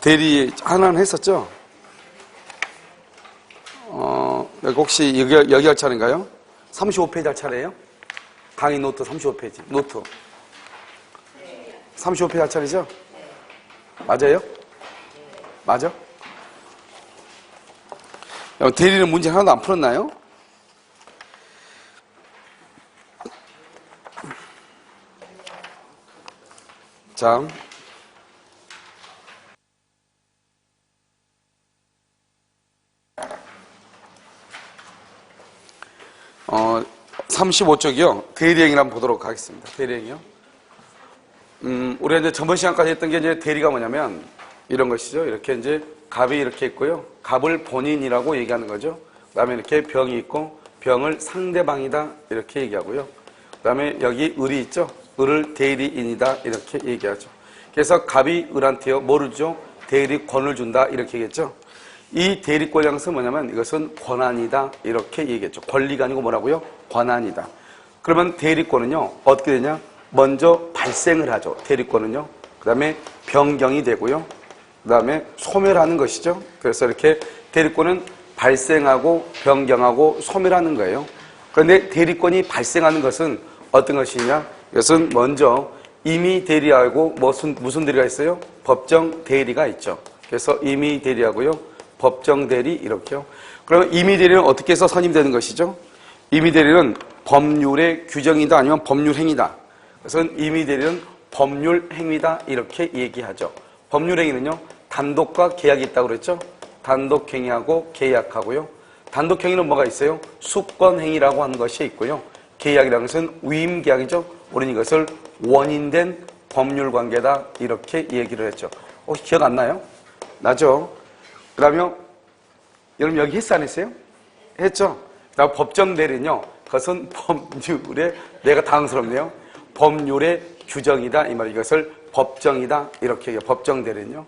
대리 하나는 했었죠? 여기 혹시 여기 할 차례인가요? 35페이지 할 차례예요? 강의 노트 35페이지. 노트. 35페이지 할 차례죠? 맞아요? 맞아? 대리는 문제 하나도 안 풀었나요? 자. 35쪽이요. 대리행위를 한번 보도록 하겠습니다. 대리행위요. 우리가 이제 전번 시간까지 했던 게 이제 대리가 뭐냐면 이런 것이죠. 이렇게 이제 갑이 이렇게 있고요. 갑을 본인이라고 얘기하는 거죠. 그 다음에 이렇게 병이 있고 병을 상대방이다 이렇게 얘기하고요. 그 다음에 여기 을이 있죠. 을을 대리인이다 이렇게 얘기하죠. 그래서 갑이 을한테요. 뭐를 주죠? 대리권을 준다 이렇게 얘기했죠. 이 대리권이라는 것은 뭐냐면 이것은 권한이다 이렇게 얘기했죠. 권리가 아니고 뭐라고요? 권한이다. 그러면 대리권은요 어떻게 되냐? 먼저 발생을 하죠. 대리권은요. 그 다음에 변경이 되고요. 그 다음에 소멸하는 것이죠. 그래서 이렇게 대리권은 발생하고 변경하고 소멸하는 거예요. 그런데 대리권이 발생하는 것은 어떤 것이냐? 이것은 먼저 임의 대리하고 무슨 대리가 있어요? 법정 대리가 있죠. 그래서 임의 대리하고요. 법정 대리 이렇게요. 그러면 임의 대리는 어떻게 해서 선임되는 것이죠? 임의 대리는 법률의 규정이다 아니면 법률 행위다. 그래서 임의 대리는 법률 행위다 이렇게 얘기하죠. 법률 행위는요. 단독과 계약이 있다고 그랬죠? 단독 행위하고 계약하고요. 단독 행위는 뭐가 있어요? 수권 행위라고 하는 것이 있고요. 계약이라는 것은 위임 계약이죠. 우리는 이것을 원인된 법률 관계다 이렇게 얘기를 했죠. 혹시 기억 안 나요? 나죠? 그 다음에 여러분 여기 했어 안 했어요? 했죠? 그 다음 법정 대리는요. 그것은 법률의 내가 당황스럽네요. 법률의 규정이다 이 말. 이것을 법정이다 이렇게 얘기해요. 법정 대리는요.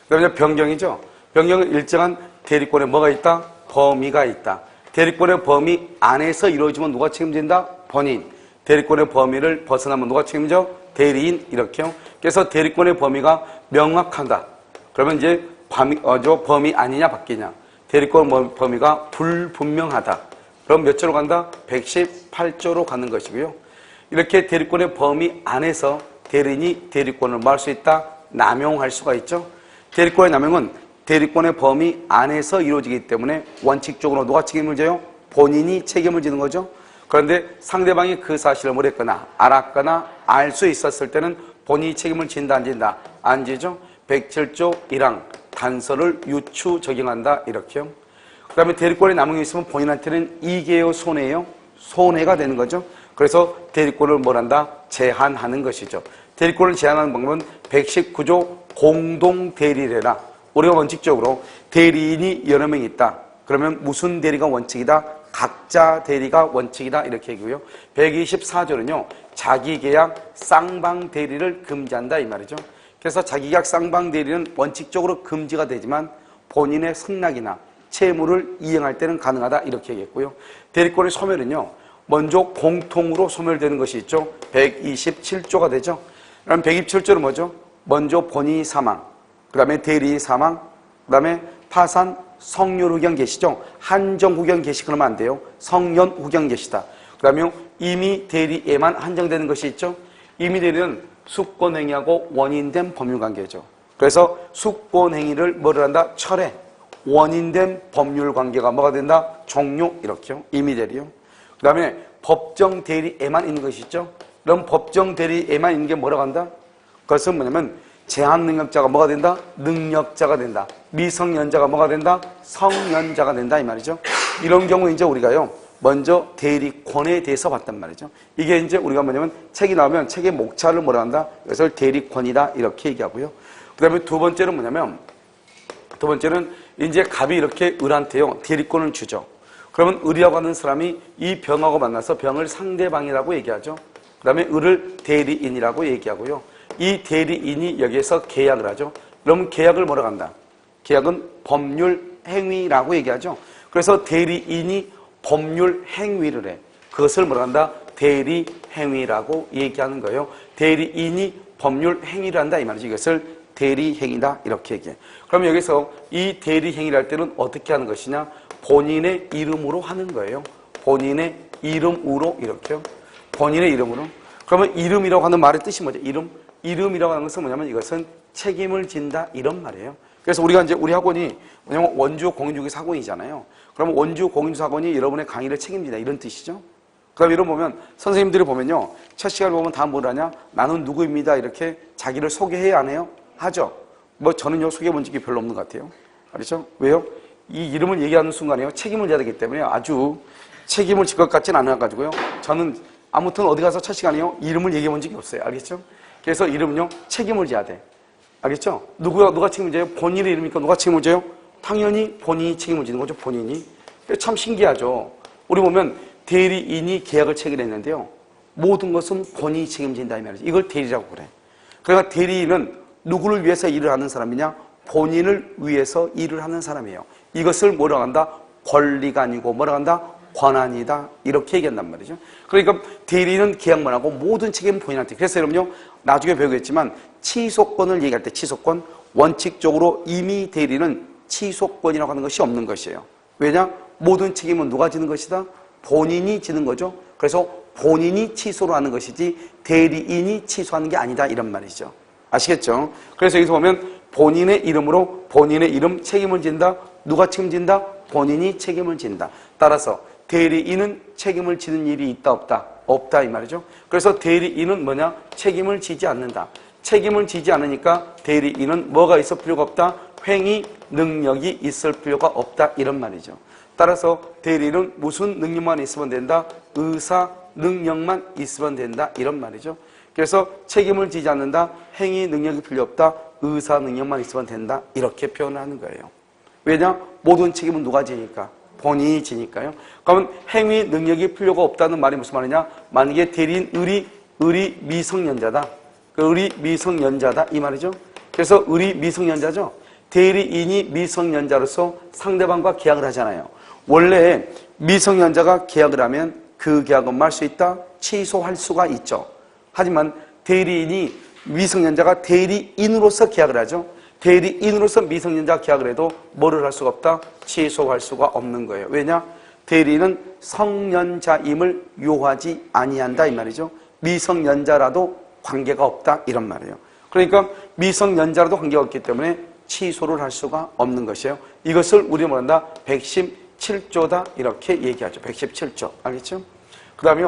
그 다음에 변경이죠. 변경은 일정한 대리권에 뭐가 있다? 범위가 있다. 대리권의 범위 안에서 이루어지면 누가 책임진다? 본인. 대리권의 범위를 벗어나면 누가 책임져? 대리인 이렇게요. 그래서 대리권의 범위가 명확하다. 그러면 이제 범위 아니냐 바뀌냐. 대리권 범위가 불분명하다. 그럼 몇 조로 간다? 118조로 가는 것이고요. 이렇게 대리권의 범위 안에서 대리인이 대리권을 뭐 할 수 있다? 남용할 수가 있죠. 대리권의 남용은 대리권의 범위 안에서 이루어지기 때문에 원칙적으로 누가 책임을 져요? 본인이 책임을 지는 거죠. 그런데 상대방이 그 사실을 모르겠거나 알았거나 알 수 있었을 때는 본인이 책임을 진다 안 진다? 안 지죠. 107조 1항 단서를 유추 적용한다 이렇게요. 그 다음에 대리권의 남용이 있으면 본인한테는 이계요 손해예요? 손해가 되는 거죠. 그래서 대리권을 뭘 한다? 제한하는 것이죠. 대리권을 제한하는 방법은 119조 공동대리래라. 우리가 원칙적으로 대리인이 여러 명 있다. 그러면 무슨 대리가 원칙이다? 각자 대리가 원칙이다 이렇게 얘기고요. 124조는요. 자기계약 쌍방 대리를 금지한다 이 말이죠. 그래서 자기계약 쌍방 대리는 원칙적으로 금지가 되지만 본인의 승낙이나 채무를 이행할 때는 가능하다 이렇게 얘기했고요. 대리권의 소멸은요. 먼저 공통으로 소멸되는 것이 있죠. 127조가 되죠. 그럼 127조는 뭐죠? 먼저 본인이 사망, 그 다음에 대리인 사망, 그 다음에 파산, 성년 후견 개시죠. 한정 후견 개시 그러면 안 돼요. 성년 후견 개시다. 그 다음에 임의 대리에만 한정되는 것이 있죠. 임의 대리는 수권행위하고 원인된 법률관계죠. 그래서 수권행위를 뭐를 한다? 철회. 원인된 법률관계가 뭐가 된다? 종료 이렇게요. 임의 대리요. 그 다음에 법정 대리에만 있는 것이 있죠. 그럼 법정 대리에만 있는 게 뭐라고 한다? 그것은 뭐냐면 제한 능력자가 뭐가 된다? 능력자가 된다. 미성년자가 뭐가 된다? 성년자가 된다 이 말이죠. 이런 경우 이제 우리가요. 먼저 대리권에 대해서 봤단 말이죠. 이게 이제 우리가 뭐냐면 책이 나오면 책의 목차를 뭐라 한다? 이것을 대리권이다 이렇게 얘기하고요. 그 다음에 두 번째는 뭐냐면 두 번째는 이제 갑이 이렇게 을한테요. 대리권을 주죠. 그러면 을이라고 하는 사람이 이 병하고 만나서 병을 상대방이라고 얘기하죠. 그 다음에 을을 대리인이라고 얘기하고요. 이 대리인이 여기에서 계약을 하죠. 그러면 계약을 뭐라고 한다? 계약은 법률 행위라고 얘기하죠. 그래서 대리인이 법률 행위를 해. 그것을 뭐라고 한다? 대리 행위라고 얘기하는 거예요. 대리인이 법률 행위를 한다 이 말이죠. 이것을 대리행위다 이렇게 얘기해. 그러면 여기서 이 대리행위를 할 때는 어떻게 하는 것이냐? 본인의 이름으로 하는 거예요. 본인의 이름으로 이렇게요. 본인의 이름으로. 그러면 이름이라고 하는 말의 뜻이 뭐죠? 이름이라고 하는 것은 뭐냐면 이것은 책임을 진다 이런 말이에요. 그래서 우리가 이제 우리 학원이 뭐냐면 원주 공인중개사 학원이잖아요. 그러면 원주 공인중개사 학원이 여러분의 강의를 책임진다 이런 뜻이죠. 그다음에 이런 보면 선생님들이 보면요. 첫 시간을 보면 다 뭐라냐? 나는 누구입니다. 이렇게 자기를 소개해야 안 해요? 하죠. 뭐 저는요 소개해 본 적이 별로 없는 것 같아요. 알겠죠? 왜요? 이 이름을 얘기하는 순간에요. 책임을 져야 되기 때문에 아주 책임을 질 것 같진 않아가지고요. 저는 아무튼 어디 가서 첫 시간에요. 이름을 얘기해 본 적이 없어요. 알겠죠? 그래서 이름은요. 책임을 져야 돼. 알겠죠? 누가 책임을 져요? 본인의 이름이니까 누가 책임을 져요? 당연히 본인이 책임을 지는 거죠. 본인이. 참 신기하죠. 우리 보면 대리인이 계약을 체결했는데요. 모든 것은 본인이 책임진다 이 말이죠. 이걸 대리라고 그래. 그러니까 대리인은 누구를 위해서 일을 하는 사람이냐? 본인을 위해서 일을 하는 사람이에요. 이것을 뭐라고 한다? 권리가 아니고 뭐라고 한다? 권한이다. 이렇게 얘기한단 말이죠. 그러니까 대리인은 계약만 하고 모든 책임은 본인한테. 그래서 여러분요. 나중에 배우겠지만 취소권을 얘기할 때 취소권 원칙적으로 이미 대리는 취소권이라고 하는 것이 없는 것이에요. 왜냐? 모든 책임은 누가 지는 것이다? 본인이 지는 거죠. 그래서 본인이 취소를 하는 것이지 대리인이 취소하는 게 아니다 이런 말이죠. 아시겠죠? 그래서 여기서 보면 본인의 이름으로 본인의 이름 책임을 진다. 누가 책임진다? 본인이 책임을 진다. 따라서 대리인은 책임을 지는 일이 있다 없다? 없다 이 말이죠. 그래서 대리인은 뭐냐? 책임을 지지 않는다. 책임을 지지 않으니까 대리인은 뭐가 있을 필요가 없다? 횡의 능력이 있을 필요가 없다 이런 말이죠. 따라서 대리인은 무슨 능력만 있으면 된다? 의사 능력만 있으면 된다 이런 말이죠. 그래서 책임을 지지 않는다. 행위 능력이 필요 없다. 의사 능력만 있으면 된다. 이렇게 표현을 하는 거예요. 왜냐? 모든 책임은 누가 지니까? 본인이 지니까요. 그러면 행위 능력이 필요가 없다는 말이 무슨 말이냐? 만약에 대리인 의리 미성년자다. 의리 미성년자다 이 말이죠. 그래서 의리 미성년자죠. 대리인이 미성년자로서 상대방과 계약을 하잖아요. 원래 미성년자가 계약을 하면 그 계약은 말 수 있다? 취소할 수가 있죠. 하지만 대리인이 미성년자가 대리인으로서 계약을 하죠. 대리인으로서 미성년자 계약을 해도 뭐를 할 수가 없다? 취소할 수가 없는 거예요. 왜냐? 대리인은 성년자임을 요하지 아니한다 이 말이죠. 미성년자라도 관계가 없다 이런 말이에요. 그러니까 미성년자라도 관계가 없기 때문에 취소를 할 수가 없는 것이에요. 이것을 우리가 뭐란다? 117조다 이렇게 얘기하죠. 117조. 알겠죠? 그 다음에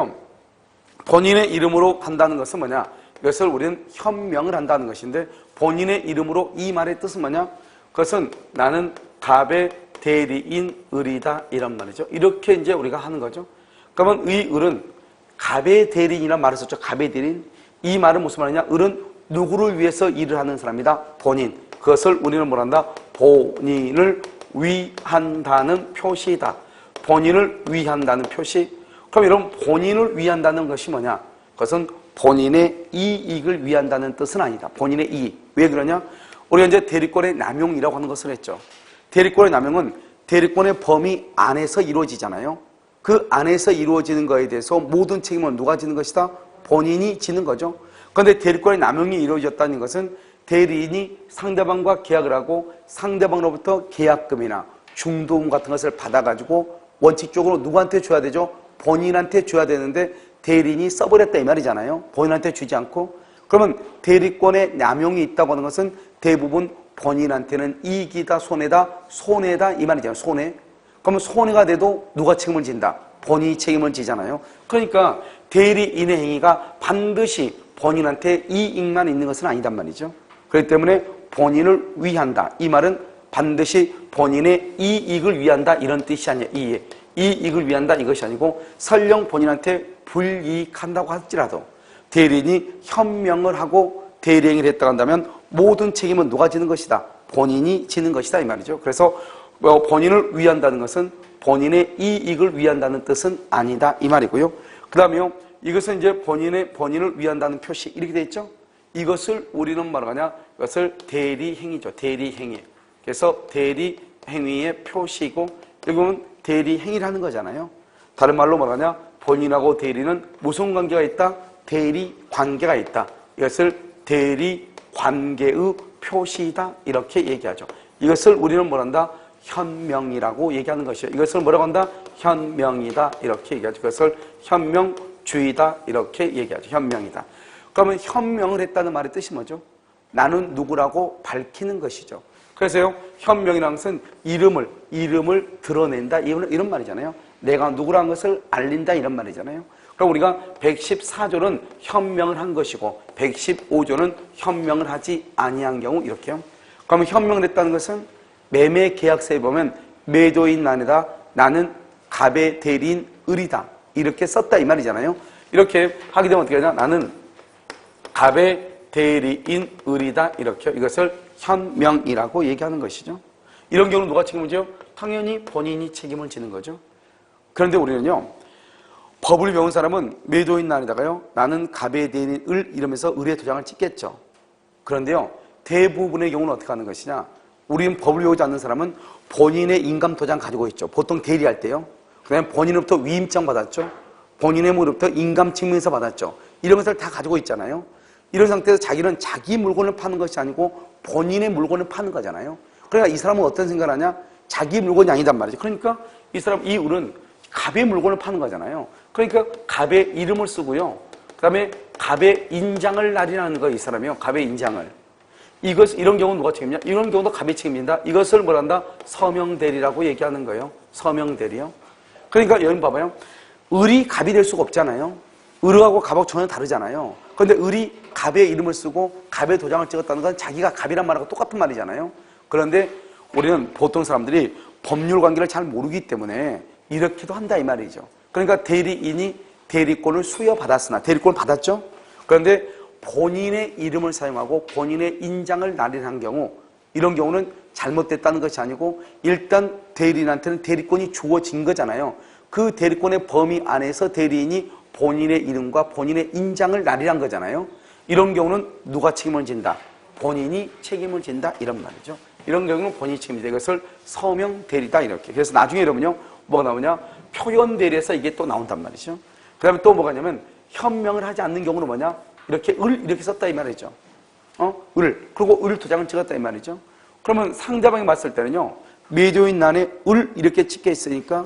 본인의 이름으로 한다는 것은 뭐냐? 이것을 우리는 현명을 한다는 것인데 본인의 이름으로 이 말의 뜻은 뭐냐? 그것은 나는 갑의 대리인 을이다 이런 말이죠. 이렇게 이제 우리가 하는 거죠. 그러면 이 을은 갑의 대리인이라는 말을 썼죠. 갑의 대리인. 이 말은 무슨 말이냐? 을은 누구를 위해서 일을 하는 사람이다? 본인. 그것을 우리는 뭐란다? 본인을 위한다는 표시다. 본인을 위한다는 표시. 그럼 여러분 본인을 위한다는 것이 뭐냐? 그것은 본인의 이익을 위한다는 뜻은 아니다. 본인의 이익. 왜 그러냐? 우리가 이제 대리권의 남용이라고 하는 것을 했죠. 대리권의 남용은 대리권의 범위 안에서 이루어지잖아요. 그 안에서 이루어지는 것에 대해서 모든 책임은 누가 지는 것이다? 본인이 지는 거죠. 그런데 대리권의 남용이 이루어졌다는 것은 대리인이 상대방과 계약을 하고 상대방으로부터 계약금이나 중도금 같은 것을 받아가지고 원칙적으로 누구한테 줘야 되죠? 본인한테 줘야 되는데 대리인이 써버렸다 이 말이잖아요. 본인한테 주지 않고. 그러면 대리권의 남용이 있다고 하는 것은 대부분 본인한테는 이익이다 손해다? 손해다 이 말이잖아요. 손해. 그러면 손해가 돼도 누가 책임을 진다? 본인이 책임을 지잖아요. 그러니까 대리인의 행위가 반드시 본인한테 이익만 있는 것은 아니단 말이죠. 그렇기 때문에 본인을 위한다. 이 말은 반드시 본인의 이익을 위한다 이런 뜻이 아니에요. 이익을 위한다 이것이 아니고 설령 본인한테 불이익한다고 할지라도 대리인이 현명을 하고 대리행위를 했다고 한다면 모든 책임은 누가 지는 것이다? 본인이 지는 것이다 이 말이죠. 그래서 본인을 위한다는 것은 본인의 이익을 위한다는 뜻은 아니다 이 말이고요. 그 다음에요. 이것은 이제 본인을 위한다는 표시 이렇게 돼 있죠. 이것을 우리는 뭐라고 하냐? 이것을 대리행위죠. 대리행위. 그래서 대리행위의 표시고 여기 보면 대리행위를 하는 거잖아요. 다른 말로 뭐라고 하냐? 본인하고 대리는 무슨 관계가 있다? 대리관계가 있다. 이것을 대리관계의 표시이다 이렇게 얘기하죠. 이것을 우리는 뭐란다? 현명이라고 얘기하는 것이요. 이것을 뭐라고 한다? 현명이다 이렇게 얘기하죠. 그것을 현명주의다 이렇게 얘기하죠. 현명이다. 그러면 현명을 했다는 말의 뜻이 뭐죠? 나는 누구라고 밝히는 것이죠. 그래서요, 현명이라는 것은 이름을 드러낸다 이런 말이잖아요. 내가 누구라는 것을 알린다 이런 말이잖아요. 그럼 우리가 114조는 현명을 한 것이고 115조는 현명을 하지 아니한 경우 이렇게요. 그러면 현명을 했다는 것은 매매 계약서에 보면 매도인 난이다, 나는 갑의 대리인 을이다 이렇게 썼다 이 말이잖아요. 이렇게 하게 되면 어떻게 하냐? 나는 갑의 대리인 을이다 이렇게 이것을 현명이라고 얘기하는 것이죠. 이런 경우는 누가 책임을 져요? 당연히 본인이 책임을 지는 거죠. 그런데 우리는요, 법을 배운 사람은 매도인 난이다가요, 나는 갑의 대리인 을 이러면서 을의 도장을 찍겠죠. 그런데요, 대부분의 경우는 어떻게 하는 것이냐? 우리는 법을 배우지 않는 사람은 본인의 인감 도장 가지고 있죠. 보통 대리할 때요. 그 다음에 본인으로부터 위임장 받았죠. 본인의 물로부터 인감 증명서 받았죠. 이런 것을 다 가지고 있잖아요. 이런 상태에서 자기는 자기 물건을 파는 것이 아니고 본인의 물건을 파는 거잖아요. 그러니까 이 사람은 어떤 생각을 하냐? 자기 물건이 아니단 말이죠. 그러니까 이 사람, 이 을은 갑의 물건을 파는 거잖아요. 그러니까 갑의 이름을 쓰고요. 그 다음에 갑의 인장을 날인하는 거예요. 이 사람이요. 갑의 인장을. 이런 경우는 누가 책임이냐? 이런 경우도 갑이 책임진다. 이것을 뭐란다? 서명대리라고 얘기하는 거예요. 서명대리요. 그러니까 여러분 봐봐요. 을이 갑이 될 수가 없잖아요. 을하고 갑하고 전혀 다르잖아요. 그런데 을이 갑의 이름을 쓰고 갑의 도장을 찍었다는 건 자기가 갑이란 말하고 똑같은 말이잖아요. 그런데 우리는 보통 사람들이 법률 관계를 잘 모르기 때문에 이렇게도 한다 이 말이죠. 그러니까 대리인이 대리권을 수여받았으나 대리권을 받았죠. 그런데 본인의 이름을 사용하고 본인의 인장을 날인한 경우, 이런 경우는 잘못됐다는 것이 아니고 일단 대리인한테는 대리권이 주어진 거잖아요. 그 대리권의 범위 안에서 대리인이 본인의 이름과 본인의 인장을 날인한 거잖아요. 이런 경우는 누가 책임을 진다? 본인이 책임을 진다 이런 말이죠. 이런 경우는 본인이 책임진다. 이것을 서명대리다 이렇게. 그래서 나중에 여러분요, 뭐가 나오냐? 표현대리에서 이게 또 나온단 말이죠. 그 다음에 또 뭐가 냐면 현명을 하지 않는 경우는 뭐냐? 이렇게 이렇게 썼다 이 말이죠. 그리고 을 도장을 찍었다 이 말이죠. 그러면 상대방이 봤을 때는요, 매도인 난에 이렇게 찍혀 있으니까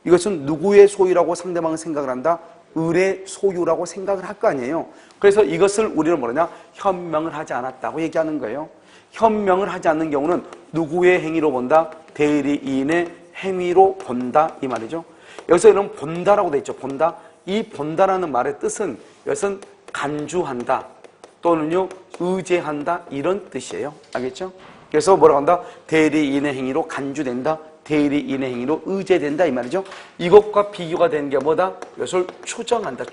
이것은 누구의 소유라고 상대방은 생각을 한다? 을의 소유라고 생각을 할 거 아니에요. 그래서 이것을 우리는 뭐냐? 현명을 하지 않았다고 얘기하는 거예요. 현명을 하지 않는 경우는 누구의 행위로 본다? 대리인의 행위로 본다 이 말이죠. 여기서 이런 본다라고 돼 있죠. 본다. 이 본다라는 말의 뜻은 이것은 간주한다 또는요 의제한다 이런 뜻이에요. 알겠죠? 그래서 뭐라고 한다? 대리인의 행위로 간주된다, 대리인의 행위로 의제된다 이 말이죠. 이것과 비교가 되는 게 뭐다? 이것을 추정한다.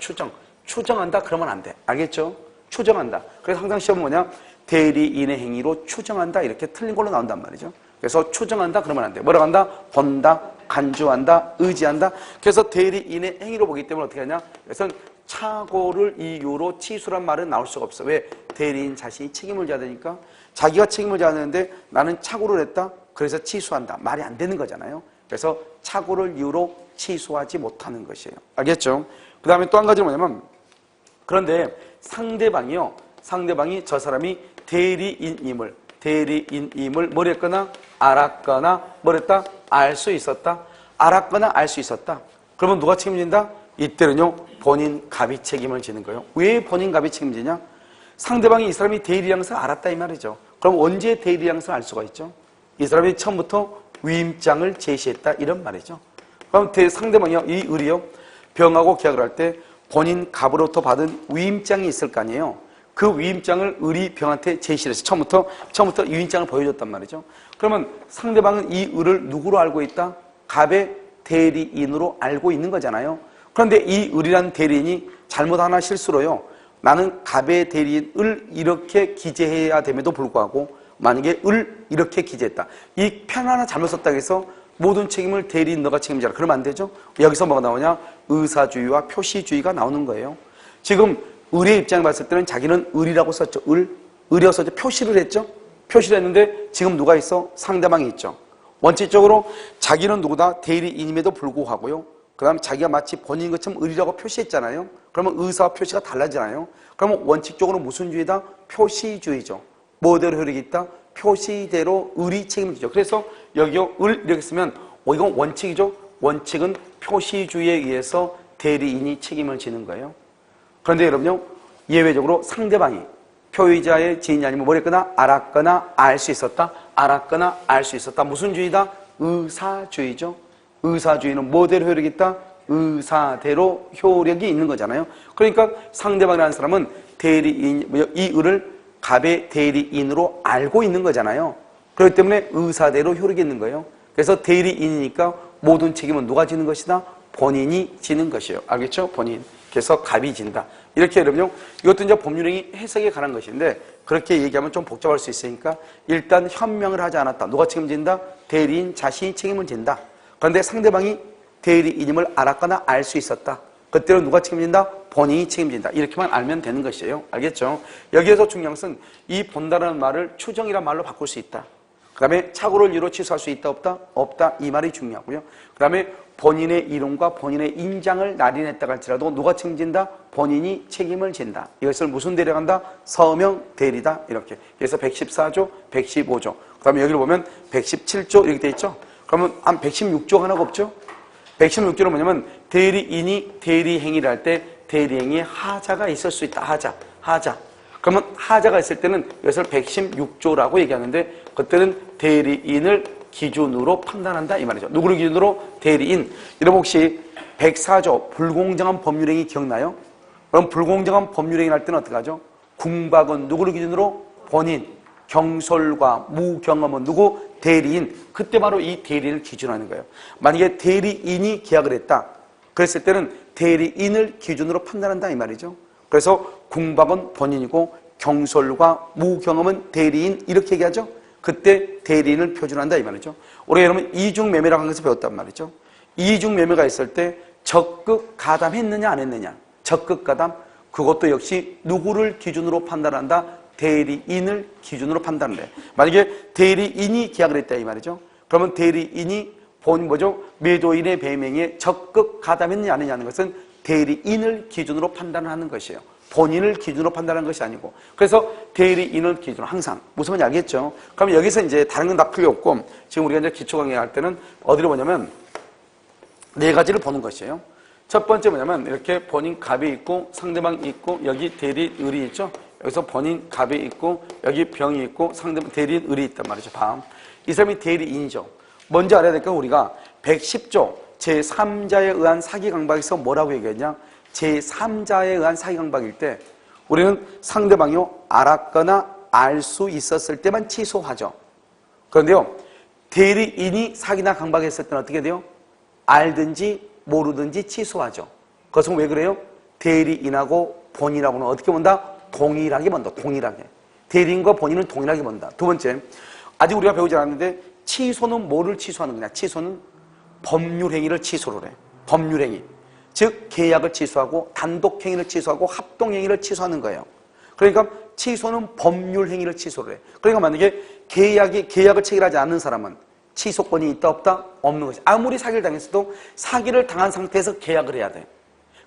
추정한다 그러면 안 돼. 알겠죠? 추정한다. 그래서 항상 시험은 뭐냐? 대리인의 행위로 추정한다 이렇게 틀린 걸로 나온단 말이죠. 그래서 추정한다 그러면 안 돼. 뭐라고 한다? 본다, 간주한다, 의지한다. 그래서 대리인의 행위로 보기 때문에 어떻게 하냐? 그래서 착오를 이유로 치수란 말은 나올 수가 없어. 왜? 대리인 자신이 책임을 져야 되니까. 자기가 책임을 져야 되는데 나는 착오를 했다? 그래서 치수한다. 말이 안 되는 거잖아요. 그래서 착오를 이유로 치수하지 못하는 것이에요. 알겠죠? 그 다음에 또 한 가지는 뭐냐면, 그런데 상대방이 저 사람이 대리인임을 뭘 했거나 알았거나 뭘 했다? 알 수 있었다. 알았거나 알 수 있었다. 그러면 누가 책임진다? 이때는요, 본인 갑이 책임을 지는 거예요. 왜 본인 갑이 책임지냐? 상대방이 이 사람이 대리라는 것을 알았다 이 말이죠. 그럼 언제 대리라는 것을 알 수가 있죠? 이 사람이 처음부터 위임장을 제시했다 이런 말이죠. 그럼 상대방이요, 이 을이요, 병하고 계약을 할 때 본인 갑으로부터 받은 위임장이 있을 거 아니에요. 그 위임장을 을이 병한테 제시를 해서 처음부터 위임장을 보여줬단 말이죠. 그러면 상대방은 이 을을 누구로 알고 있다? 갑의 대리인으로 알고 있는 거잖아요. 그런데 이 을이라는 대리인이 잘못 하나 실수로요, 나는 갑의 대리인 을 이렇게 기재해야 됨에도 불구하고 만약에 을 이렇게 기재했다. 이 편 하나 잘못 썼다고 해서 모든 책임을 대리인 너가 책임져라. 그러면 안 되죠. 여기서 뭐가 나오냐? 의사주의와 표시주의가 나오는 거예요. 지금 을의 입장에 봤을 때는 자기는 을이라고 썼죠. 을이라고 썼죠. 표시를 했죠. 표시를 했는데 지금 누가 있어? 상대방이 있죠. 원칙적으로 자기는 누구다? 대리인임에도 불구하고요. 그 다음에 자기가 마치 본인 것처럼 을이라고 표시했잖아요. 그러면 의사와 표시가 달라지잖아요. 그러면 원칙적으로 무슨 주의다? 표시주의죠. 뭐대로 효력이 있다? 표시대로 을이 책임을 지죠. 그래서 여기요 을 이렇게 쓰면 이건 원칙이죠. 원칙은 표시주의에 의해서 대리인이 책임을 지는 거예요. 그런데 여러분요 예외적으로 상대방이 표의자의 지인이 아니면 뭐랬거나 알았거나 알 수 있었다. 알았거나 알 수 있었다. 무슨 주의다? 의사주의죠. 의사주의는 뭐대로 효력이 있다? 의사대로 효력이 있는 거잖아요. 그러니까 상대방이라는 사람은 대리인, 이 을을 갑의 대리인으로 알고 있는 거잖아요. 그렇기 때문에 의사대로 효력이 있는 거예요. 그래서 대리인이니까 모든 책임은 누가 지는 것이다? 본인이 지는 것이에요. 알겠죠? 본인. 그래서 갑이 진다. 이렇게 여러분요, 이것도 이제 법률행위 해석에 관한 것인데 그렇게 얘기하면 좀 복잡할 수 있으니까 일단 현명을 하지 않았다. 누가 책임진다? 대리인 자신이 책임을 진다. 그런데 상대방이 대리인임을 알았거나 알 수 있었다. 그때는 누가 책임진다? 본인이 책임진다. 이렇게만 알면 되는 것이에요. 알겠죠? 여기에서 중요한 것은 이 본다라는 말을 추정이란 말로 바꿀 수 있다. 그 다음에 착오를 이유로 취소할 수 있다 없다? 없다. 이 말이 중요하고요. 그 다음에 본인의 이론과 본인의 인장을 날인했다고 할지라도 누가 책임진다? 본인이 책임을 진다. 이것을 무슨 대리라고 한다? 서명 대리다. 이렇게. 그래서 114조, 115조. 그 다음에 여기를 보면 117조 이렇게 돼 있죠? 그러면 한 116조 하나가 없죠? 116조는 뭐냐면 대리인이 대리행위를 할 때 대리행위에 하자가 있을 수 있다. 하자. 그러면 하자가 있을 때는 이것을 116조라고 얘기하는데 그때는 대리인을 기준으로 판단한다 이 말이죠. 누구를 기준으로? 대리인. 여러분 혹시 104조 불공정한 법률행위 기억나요? 그럼 불공정한 법률행위 할 때는 어떻게 하죠? 궁박은 누구를 기준으로? 본인. 경솔과 무경험은 누구? 대리인. 그때 바로 이 대리인을 기준하는 거예요. 만약에 대리인이 계약을 했다. 그랬을 때는 대리인을 기준으로 판단한다 이 말이죠. 그래서 궁박은 본인이고 경솔과 무경험은 대리인 이렇게 얘기하죠. 그때 대리인을 표준한다 이 말이죠. 우리가 여러분 이중매매라고 하는 것을 배웠단 말이죠. 이중매매가 있을 때 적극 가담했느냐 안 했느냐. 적극 가담 그것도 역시 누구를 기준으로 판단한다? 대리인을 기준으로 판단을 해. 만약에 대리인이 계약을 했다 이 말이죠. 그러면 대리인이 매도인의 배명에 적극 가담했느냐 안 했느냐는 것은 대리인을 기준으로 판단을 하는 것이에요. 본인을 기준으로 판단하는 것이 아니고. 그래서 대리인을 기준으로 항상. 무슨 말인지 알겠죠? 그럼 여기서 이제 다른 건 다 필요 없고 지금 우리가 이제 기초 강의 할 때는 어디를 보냐면 네 가지를 보는 것이에요. 첫 번째 뭐냐면 이렇게 본인 갑이 있고 상대방이 있고 여기 대리인 을이 있죠. 여기서 본인 갑이 있고 여기 병이 있고 상대방 대리인 을이 있단 말이죠. 밤. 이 사람이 대리인이죠. 먼저 알아야 될 건 우리가 110조 제3자에 의한 사기 강박에서 뭐라고 얘기했냐? 제3자에 의한 사기 강박일 때 우리는 상대방이요 알았거나 알 수 있었을 때만 취소하죠. 그런데요 대리인이 사기나 강박했을 때는 어떻게 돼요? 알든지 모르든지 취소하죠. 그것은 왜 그래요? 대리인하고 본인하고는 어떻게 본다? 동일하게 본다. 동일하게. 대리인과 본인은 동일하게 본다. 두 번째, 아직 우리가 배우지 않았는데 취소는 뭐를 취소하는 거냐? 취소는 법률행위를 취소를 해. 법률행위. 즉 계약을 취소하고 단독행위를 취소하고 합동행위를 취소하는 거예요. 그러니까 취소는 법률행위를 취소를 해. 그러니까 만약에 계약을 체결하지 않는 사람은 취소권이 있다 없다? 없는 것이. 아무리 사기를 당했어도 사기를 당한 상태에서 계약을 해야 돼.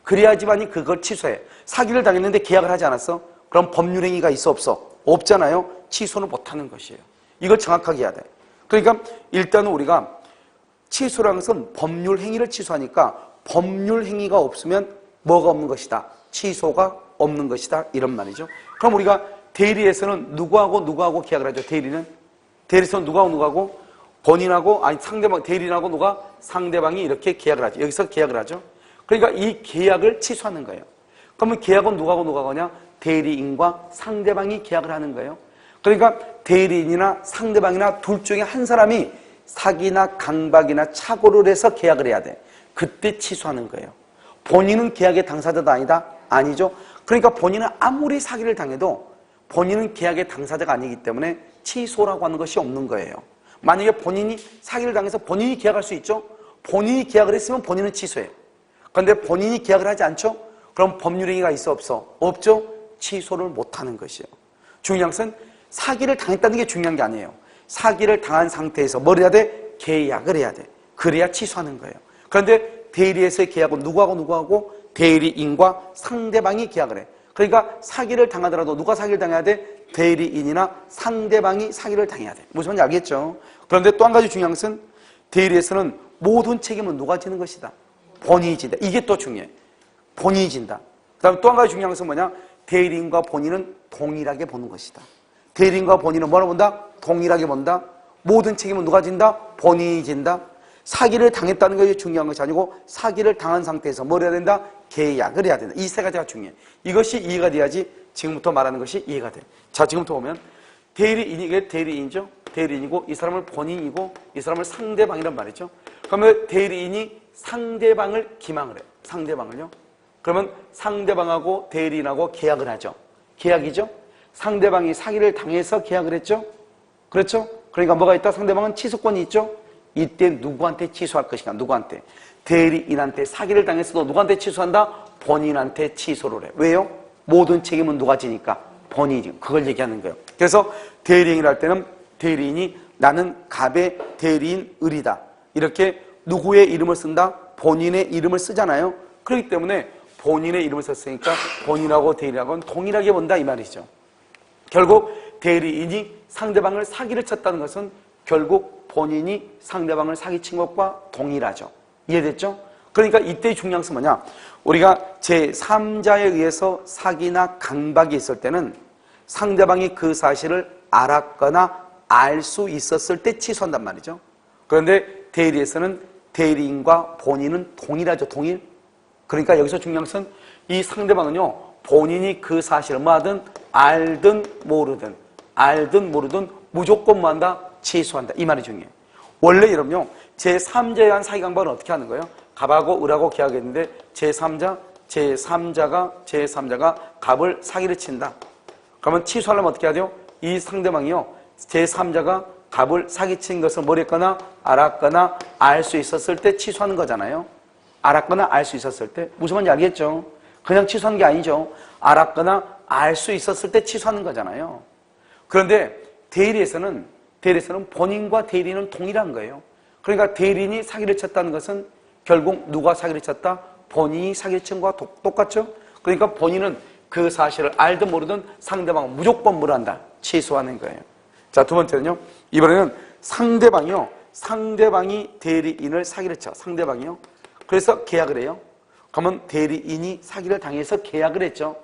그래야지만이 그걸 취소해. 사기를 당했는데 계약을 하지 않았어? 그럼 법률행위가 있어 없어? 없잖아요. 취소는 못하는 것이에요. 이걸 정확하게 해야 돼. 그러니까 일단은 우리가 취소라는 것은 법률행위를 취소하니까 법률행위가 없으면 뭐가 없는 것이다? 취소가 없는 것이다. 이런 말이죠. 그럼 우리가 대리에서는 누구하고 계약을 하죠? 대리에서는 누구하고 본인하고 대리인하고 상대방이 이렇게 계약을 하죠. 여기서 계약을 하죠. 그러니까 이 계약을 취소하는 거예요. 그러면 계약은 누구하고 하냐? 대리인과 상대방이 계약을 하는 거예요. 그러니까 대리인이나 상대방이나 둘 중에 한 사람이 사기나 강박이나 착오를 해서 계약을 해야 돼. 그때 취소하는 거예요. 본인은 계약의 당사자가 아니다? 아니죠. 그러니까 본인은 아무리 사기를 당해도 본인은 계약의 당사자가 아니기 때문에 취소라고 하는 것이 없는 거예요. 만약에 본인이 사기를 당해서 본인이 계약할 수 있죠. 본인이 계약을 했으면 본인은 취소해. 그런데 본인이 계약을 하지 않죠? 그럼 법률행위가 있어 없어? 없죠? 취소를 못하는 것이에요. 중요한 것은 사기를 당했다는 게 중요한 게 아니에요. 사기를 당한 상태에서 뭘 해야 돼? 계약을 해야 돼. 그래야 취소하는 거예요. 그런데 대리에서의 계약은 누구하고? 대리인과 상대방이 계약을 해. 그러니까 사기를 당하더라도 누가 사기를 당해야 돼? 대리인이나 상대방이 사기를 당해야 돼. 무슨 말인지 알겠죠? 그런데 또 한 가지 중요한 것은 대리에서는 모든 책임은 누가 지는 것이다? 본인이 진다. 이게 또 중요해. 본인이 진다. 그 다음에 또 한 가지 중요한 것은 뭐냐? 대리인과 본인은 동일하게 보는 것이다. 대리인과 본인은 뭐라 본다? 동일하게 본다. 모든 책임은 누가 진다? 본인이 진다. 사기를 당했다는 것이 중요한 것이 아니고 사기를 당한 상태에서 뭘 해야 된다? 계약을 해야 된다. 이 세 가지가 중요해. 이것이 이해가 돼야지 지금부터 말하는 것이 이해가 돼. 자, 지금부터 보면 대리인이, 이게 대리인이죠? 대리인이고 이 사람을 본인이고 이 사람을 상대방이란 말이죠. 그러면 대리인이 상대방을 기망을 해요. 상대방을요. 그러면 상대방하고 대리인하고 계약을 하죠. 계약이죠. 상대방이 사기를 당해서 계약을 했죠. 그렇죠? 그러니까 뭐가 있다? 상대방은 취소권이 있죠. 이때 누구한테 취소할 것인가? 누구한테? 대리인한테 사기를 당했어도 누구한테 취소한다? 본인한테 취소를 해. 왜요? 모든 책임은 누가 지니까? 본인이. 그걸 얘기하는 거예요. 그래서 대리인을 할 때는 대리인이 나는 갑의 대리인 을이다. 이렇게 누구의 이름을 쓴다? 본인의 이름을 쓰잖아요. 그렇기 때문에 본인의 이름을 썼으니까 본인하고 대리인하고는 동일하게 본다 이 말이죠. 결국 대리인이 상대방을 사기를 쳤다는 것은 결국 본인이 상대방을 사기친 것과 동일하죠. 이해됐죠? 그러니까 이때의 중요한 것은 뭐냐? 우리가 제3자에 의해서 사기나 강박이 있을 때는 상대방이 그 사실을 알았거나 알 수 있었을 때 취소한단 말이죠. 그런데 대리에서는 대리인과 본인은 동일하죠. 동일. 그러니까 여기서 중요한 것은 이 상대방은요, 본인이 그 사실을 뭐하든 알든 모르든 무조건 뭐한다? 취소한다. 이 말이 중요해요. 원래 여러분요, 제3자에 의한 사기 강박은 어떻게 하는 거예요? 갑하고 을하고 계약했는데 제3자가 갑을 사기를 친다. 그러면 취소하려면 어떻게 하죠? 이 상대방이요, 제3자가 갑을 사기친 것을 모르거나 알았거나 알 수 있었을 때 취소하는 거잖아요. 알았거나 알 수 있었을 때. 무슨 말인지 알겠죠? 그냥 취소하는 게 아니죠. 알았거나 알 수 있었을 때 취소하는 거잖아요. 그런데 대리에서는 본인과 대리인은 동일한 거예요. 그러니까 대리인이 사기를 쳤다는 것은 결국 누가 사기를 쳤다? 본인이 사기를 친 것과 똑같죠? 그러니까 본인은 그 사실을 알든 모르든 상대방은 무조건 뭘 한다? 취소하는 거예요. 자, 두 번째는요. 이번에는 상대방이 대리인을 사기를 쳐. 상대방이요. 그래서 계약을 해요. 그러면 대리인이 사기를 당해서 계약을 했죠.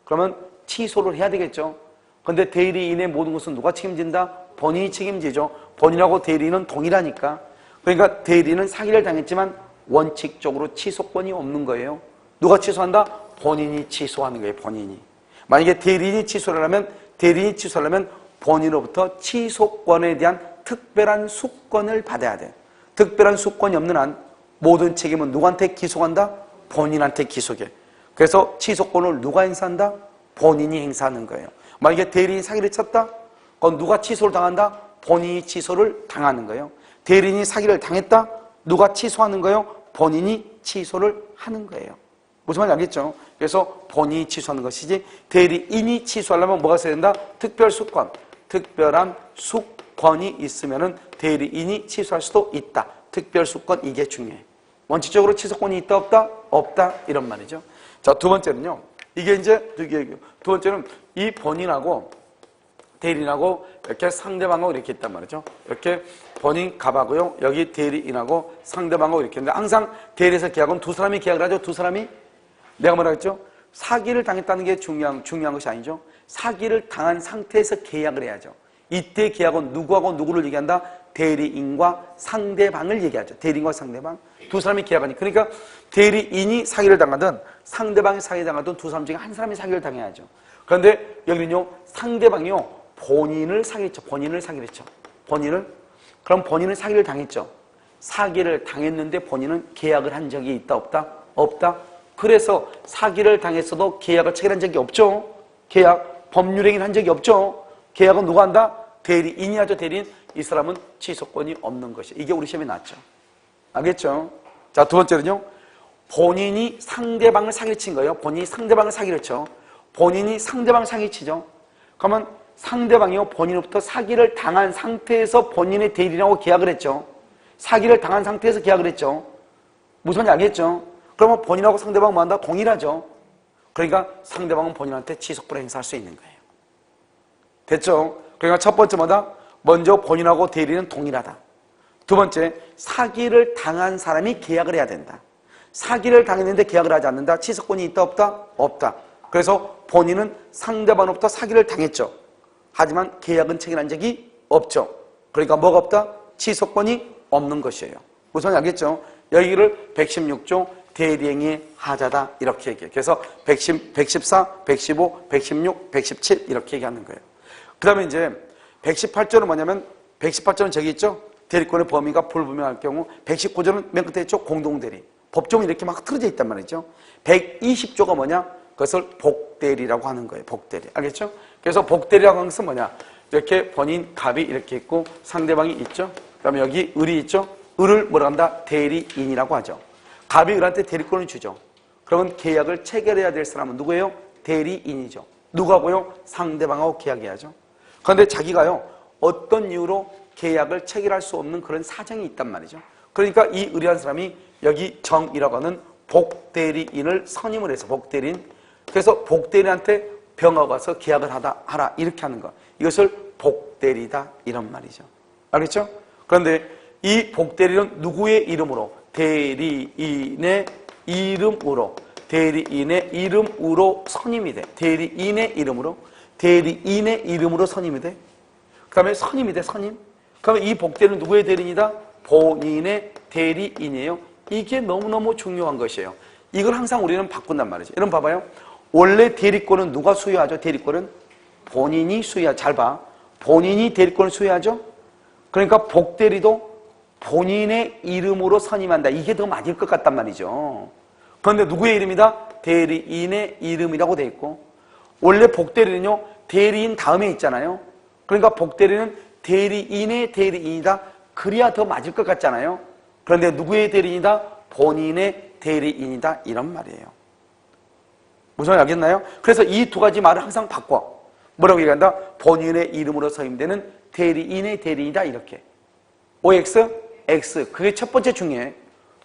그러면 취소를 해야 되겠죠. 그런데 대리인의 모든 것은 누가 책임진다? 본인이 책임지죠. 본인하고 대리인은 동일하니까. 그러니까 대리인은 사기를 당했지만 원칙적으로 취소권이 없는 거예요. 누가 취소한다? 본인이 취소하는 거예요. 본인이. 만약에 대리인이 취소를 하면 본인으로부터 취소권에 대한 특별한 수권을 받아야 돼. 특별한 수권이 없는 한 모든 책임은 누구한테 기소한다? 본인한테 기소해. 그래서 취소권을 누가 행사한다? 본인이 행사하는 거예요. 만약에 대리인이 사기를 쳤다? 그건 누가 취소를 당한다? 본인이 취소를 당하는 거예요. 대리인이 사기를 당했다? 누가 취소하는 거예요? 본인이 취소를 하는 거예요. 무슨 말인지 알겠죠? 그래서 본인이 취소하는 것이지 대리인이 취소하려면 뭐가 있어야 된다? 특별수권. 특별한 수권이 있으면은 대리인이 취소할 수도 있다. 특별수권, 이게 중요해. 원칙적으로 취소권이 있다 없다? 없다, 이런 말이죠. 자, 두 번째는요. 두 번째는 이 본인하고 대리인하고 이렇게 상대방하고 이렇게 있단 말이죠. 이렇게 본인 갑하고요. 여기 대리인하고 상대방하고 이렇게 있는데 항상 대리에서 계약은 두 사람이 계약을 하죠. 두 사람이. 내가 뭐라 했죠? 사기를 당했다는 게 중요한 것이 아니죠. 사기를 당한 상태에서 계약을 해야죠. 이때 계약은 누구하고 누구를 얘기한다? 대리인과 상대방을 얘기하죠. 대리인과 상대방. 두 사람이 계약하니. 그러니까 대리인이 사기를 당하든 상대방이 사기를 당하든 두 사람 중에 한 사람이 사기를 당해야죠. 그런데 여기는요, 상대방이요, 본인을 사기했죠. 그럼 본인은 사기를 당했죠. 사기를 당했는데 본인은 계약을 한 적이 있다 없다? 없다. 그래서 사기를 당했어도 계약을 체결한 적이 없죠. 계약, 법률행위를 한 적이 없죠. 계약은 누가 한다? 대리인이 하죠. 대리인. 이 사람은 취소권이 없는 것이에요. 이게 우리 시험에 나왔죠. 알겠죠? 자, 두 번째는요. 본인이 상대방을 사기를 친 거예요. 본인이 상대방을 사기를 쳐. 본인이 상대방을 사기치죠. 그러면 상대방이요, 본인으로부터 사기를 당한 상태에서 본인의 대리인하고 계약을 했죠. 사기를 당한 상태에서 계약을 했죠. 무슨 말인지 알겠죠? 그러면 본인하고 상대방은 뭐한다? 동일하죠. 그러니까 상대방은 본인한테 취소권을 행사할 수 있는 거예요. 됐죠? 그러니까 첫 번째 뭐다? 먼저 본인하고 대리인은 동일하다. 두 번째, 사기를 당한 사람이 계약을 해야 된다. 사기를 당했는데 계약을 하지 않는다. 취소권이 있다 없다? 없다. 그래서 본인은 상대방으로부터 사기를 당했죠. 하지만 계약은 체결한 적이 없죠. 그러니까 뭐가 없다? 취소권이 없는 것이에요. 우선 알겠죠? 여기를 116조 대리행위의 하자다 이렇게 얘기해요. 그래서 114, 115, 116, 117 이렇게 얘기하는 거예요. 그 다음에 이제 118조는 뭐냐면 118조는 저기 있죠? 대리권의 범위가 불분명할 경우 119조는 맨 끝에 있죠? 공동대리. 법조문이 이렇게 막 틀어져 있단 말이죠. 120조가 뭐냐? 그것을 복대리라고 하는 거예요. 복대리. 알겠죠? 그래서 복대리라고 하는 것은 뭐냐? 이렇게 본인, 갑이 이렇게 있고 상대방이 있죠? 그 다음에 여기 을이 있죠? 을을 뭐라 한다? 대리인이라고 하죠. 갑이 을한테 대리권을 주죠. 그러면 계약을 체결해야 될 사람은 누구예요? 대리인이죠. 누구하고요? 상대방하고 계약해야죠. 그런데 자기가요, 어떤 이유로 계약을 체결할 수 없는 그런 사정이 있단 말이죠. 그러니까 이 을이라는 사람이 여기 정이라고 하는 복대리인을 선임을 해서 복대리인, 그래서 복대리한테 병하고 가서 계약을 하라 이렇게 하는 거, 이것을 복대리다 이런 말이죠. 알겠죠? 그런데 이 복대리는 누구의 이름으로? 대리인의 이름으로, 대리인의 이름으로 선임이 돼. 대리인의 이름으로 선임이 돼. 그 다음에 선임이 돼, 선임. 그러면 이 복대리는 누구의 대리인이다? 본인의 대리인이에요. 이게 너무너무 중요한 것이에요. 이걸 항상 우리는 바꾼단 말이죠. 여러분 봐봐요. 원래 대리권은 누가 수여하죠? 대리권은 본인이 수여하죠. 잘 봐. 본인이 대리권을 수여하죠? 그러니까 복대리도 본인의 이름으로 선임한다. 이게 더 맞을 것 같단 말이죠. 그런데 누구의 이름이다? 대리인의 이름이라고 돼 있고, 원래 복대리는요, 대리인 다음에 있잖아요. 그러니까 복대리는 대리인의 대리인이다. 그래야 더 맞을 것 같잖아요. 그런데 누구의 대리인이다? 본인의 대리인이다. 이런 말이에요. 무슨 말인지 알겠나요? 그래서 이 두 가지 말을 항상 바꿔. 뭐라고 얘기한다? 본인의 이름으로 선임되는 대리인의 대리인이다. 이렇게. OX, X. 그게 첫 번째 중요해.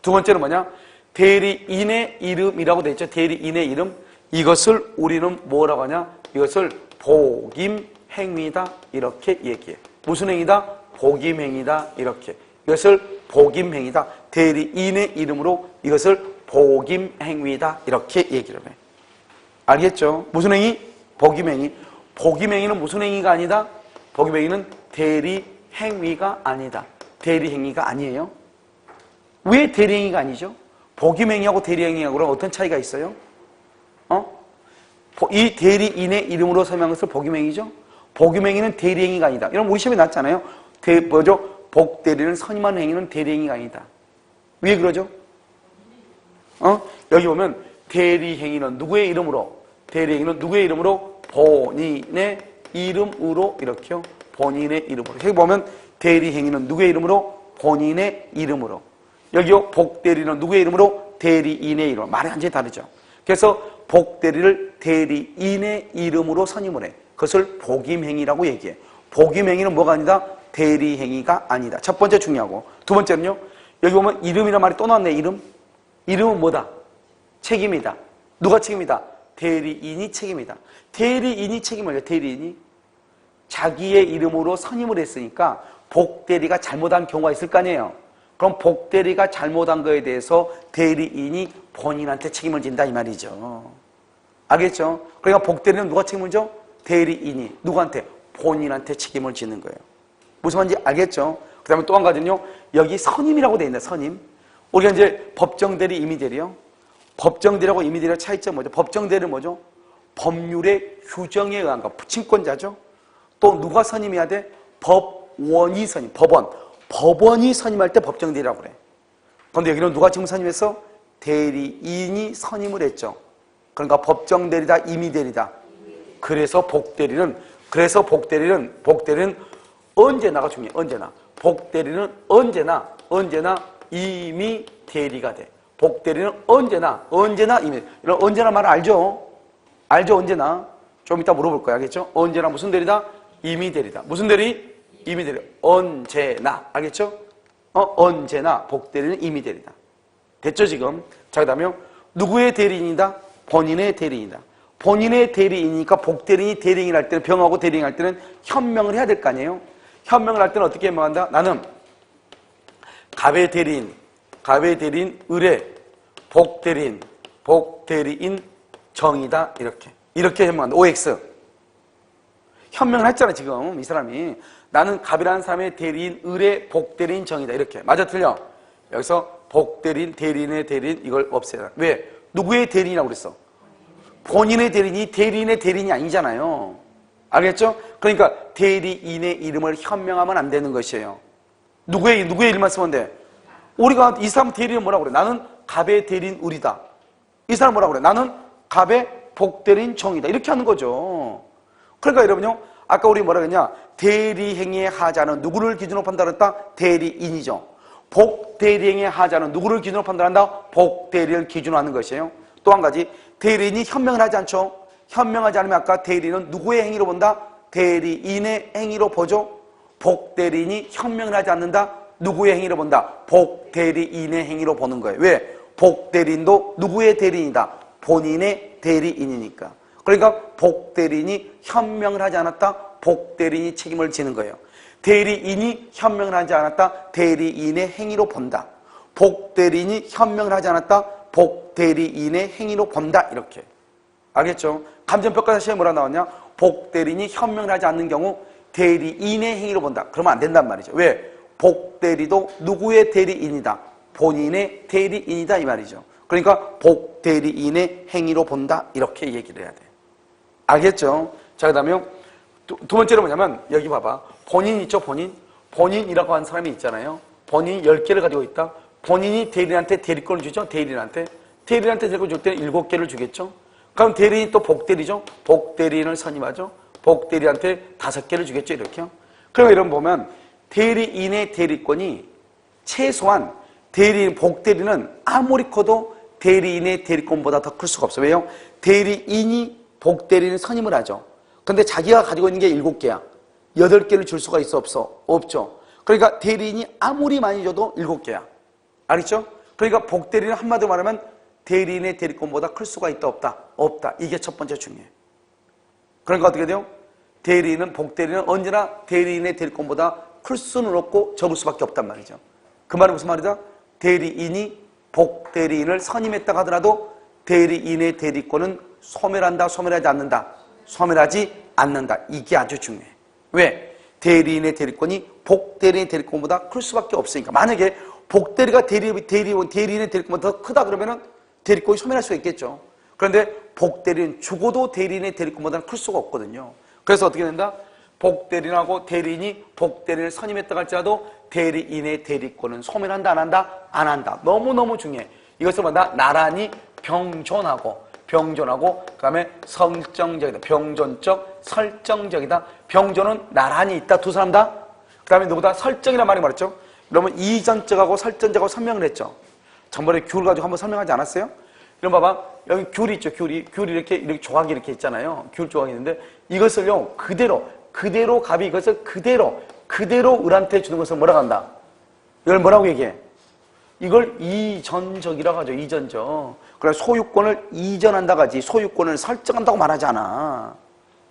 두 번째는 뭐냐? 대리인의 이름이라고 돼 있죠. 대리인의 이름. 이것을 우리는 뭐라고 하냐? 이것을 복임행위다. 이렇게 얘기해. 무슨 행위다? 복임행위다. 이렇게. 이것을 복임행위다. 대리인의 이름으로 이것을 복임행위다. 이렇게 얘기를 해. 알겠죠? 무슨 행위? 복임행위. 복임행위는 무슨 행위가 아니다? 복임행위는 대리행위가 아니다. 대리행위가 아니에요. 왜 대리행위가 아니죠? 복임행위하고 대리행위하고는 어떤 차이가 있어요? 이 대리인의 이름으로 서명한 것을 복임행위죠? 복임행위는 대리행위가 아니다. 여러분 우리 시험에 났잖아요. 복대리를 선임하는 행위는 대리행위가 아니다. 왜 그러죠? 여기 보면 대리행위는 누구의 이름으로? 대리행위는 누구의 이름으로? 본인의 이름으로. 이렇게요. 본인의 이름으로. 여기 보면 대리행위는 누구의 이름으로? 본인의 이름으로. 여기요. 복대리는 누구의 이름으로? 대리인의 이름으로. 말이 완전히 다르죠. 그래서 복대리를 대리인의 이름으로 선임을 해. 그것을 복임행위라고 얘기해. 복임행위는 뭐가 아니다? 대리행위가 아니다. 첫 번째 중요하고, 두 번째는요, 여기 보면 이름이란 말이 또 나왔네. 이름은 뭐다? 책임이다. 누가 책임이다? 대리인이 책임이다. 대리인이 책임을 져요. 대리인이 자기의 이름으로 선임을 했으니까 복대리가 잘못한 경우가 있을 거 아니에요. 그럼 복대리가 잘못한 거에 대해서 대리인이 본인한테 책임을 진다 이 말이죠. 알겠죠? 그러니까 복대리는 누가 책임을 져? 대리인이 누구한테? 본인한테 책임을 지는 거예요. 무슨 말인지 알겠죠? 그 다음에 또 한 가지는요, 여기 선임이라고 돼 있네. 선임. 우리가 이제 법정대리, 임의대리요. 법정대리하고 임의대리의 차이점 뭐죠? 법정대리는 뭐죠? 법률의 규정에 의한 거. 친권자죠. 또 누가 선임해야 돼? 법원이 선임. 법원이 선임할 때 법정대리라고 그래. 그런데 여기는 누가 지금 선임했어? 대리인이 선임을 했죠. 그러니까 법정대리다, 임의대리다. 그래서 복대리는 언제나가 중요해. 언제나. 복대리는 언제나 임의대리가 돼. 복대리는 언제나 임의. 이런 언제나 말을 알죠? 언제나. 좀 이따 물어볼 거야. 알겠죠? 언제나 무슨 대리다? 임의대리다. 무슨 대리? 임의대리. 언제나. 알겠죠? 언제나 복대리는 임의대리다. 됐죠 지금? 자, 그 다음에 누구의 대리인이다? 본인의 대리인이다. 본인의 대리인이니까 복대리인이 대리인을 할 때는, 병하고 대리인 할 때는 현명을 해야 될 거 아니에요? 현명을 할 때는 어떻게 현명한다? 나는 갑의 대리인, 의뢰, 복대리인 정이다. 이렇게 현명한다. OX. 현명을 했잖아, 지금 이 사람이. 나는 갑이라는 사람의 대리인, 의뢰, 복대리인 정이다. 이렇게. 맞아, 틀려? 여기서 복대리인, 대리인의 대리인, 이걸 없애라. 왜? 누구의 대리인이라고 그랬어? 본인의 대리인이 대리인의 대리인이 아니잖아요. 알겠죠? 그러니까 대리인의 이름을 현명하면 안 되는 것이에요. 누구의 이름만 쓰면 돼? 우리가 이 사람 대리인 뭐라고 그래? 나는 갑의 대리인 의리다. 이 사람 뭐라고 그래? 나는 갑의 복대리인 정이다. 이렇게 하는 거죠. 그러니까 여러분요, 아까 우리 뭐라 그랬냐? 대리행위의 하자는 누구를 기준으로 판단했다? 대리인이죠. 복대리행위의 하자는 누구를 기준으로 판단한다? 복대리를 기준으로 하는 것이에요. 또 한 가지, 대리인이 현명을 하지 않죠? 현명하지 않으면 아까 대리인은 누구의 행위로 본다? 대리인의 행위로 보죠. 복대리인이 현명을 하지 않는다? 누구의 행위로 본다? 복대리인의 행위로 보는 거예요. 왜? 복대리인도 누구의 대리인이다? 본인의 대리인이니까. 그러니까 복대리인이 현명을 하지 않았다? 복대리인이 책임을 지는 거예요. 대리인이 현명을 하지 않았다? 대리인의 행위로 본다. 복대리인이 현명을 하지 않았다? 복대리인의 행위로 본다. 이렇게. 알겠죠? 감정평가 시험에 뭐라 나왔냐? 복대리인이 현명을 하지 않는 경우 대리인의 행위로 본다. 그러면 안 된단 말이죠. 왜? 복대리도 누구의 대리인이다? 본인의 대리인이다. 이 말이죠. 그러니까 복대리인의 행위로 본다. 이렇게 얘기를 해야 돼. 알겠죠? 자, 그 다음에 두 번째로 뭐냐면, 여기 봐봐. 본인 있죠, 본인? 본인이라고 하는 사람이 있잖아요. 본인이 10개를 가지고 있다. 본인이 대리인한테 대리권을 주죠, 대리인한테. 대리인한테 대리권 줄 때는 7개를 주겠죠. 그럼 대리인이 또 복대리죠. 복대리인을 선임하죠. 복대리한테 5개를 주겠죠, 이렇게요. 그럼 이런 보면, 대리인의 대리권이 최소한 복대리는 아무리 커도 대리인의 대리권보다 더 클 수가 없어요. 왜요? 대리인이 복대리인을 선임을 하죠. 근데 자기가 가지고 있는 게 7개야. 8개를 줄 수가 있어, 없어? 없죠. 그러니까 대리인이 아무리 많이 줘도 7개야. 알겠죠? 그러니까 복대리는 한마디로 말하면 대리인의 대리권보다 클 수가 있다, 없다? 없다. 이게 첫 번째 중요해. 그러니까 어떻게 돼요? 복대리는 언제나 대리인의 대리권보다 클 수는 없고 적을 수밖에 없단 말이죠. 그 말은 무슨 말이다? 대리인이 복대리인을 선임했다 하더라도 대리인의 대리권은 소멸한다, 소멸하지 않는다? 소멸하지 않는다. 이게 아주 중요해. 왜? 대리인의 대리권이 복대리인의 대리권보다 클 수밖에 없으니까. 만약에 복대리가 대리인의 대리권보다 더 크다 그러면은 대리권이 소멸할 수가 있겠죠. 그런데 복대리는 죽어도 대리인의 대리권보다는 클 수가 없거든요. 그래서 어떻게 된다? 복대리인하고 대리인이 복대리인을 선임했다 할지라도 대리인의 대리권은 소멸한다, 안 한다? 안 한다. 너무너무 중요해. 이것을 뭐다? 나란히 병존하고 그 다음에 설정적이다. 병존적, 설정적이다. 병존은 나란히 있다. 두 사람 다. 그 다음에 누구다? 설정이란 말이 말했죠. 그러면 이전적하고 설정적하고 설명을 했죠. 전번에 귤 가지고 한번 설명하지 않았어요? 이런 봐봐. 여기 귤이 있죠. 귤이 이렇게 조각이 이렇게 있잖아요. 귤 조각이 있는데 이것을요, 그대로 갑이 이것을 그대로 을한테 주는 것을 뭐라고 한다? 이걸 뭐라고 얘기해? 이걸 이전적이라고 하죠. 이전적. 그래 소유권을 이전한다고 하지 소유권을 설정한다고 말하지 않아.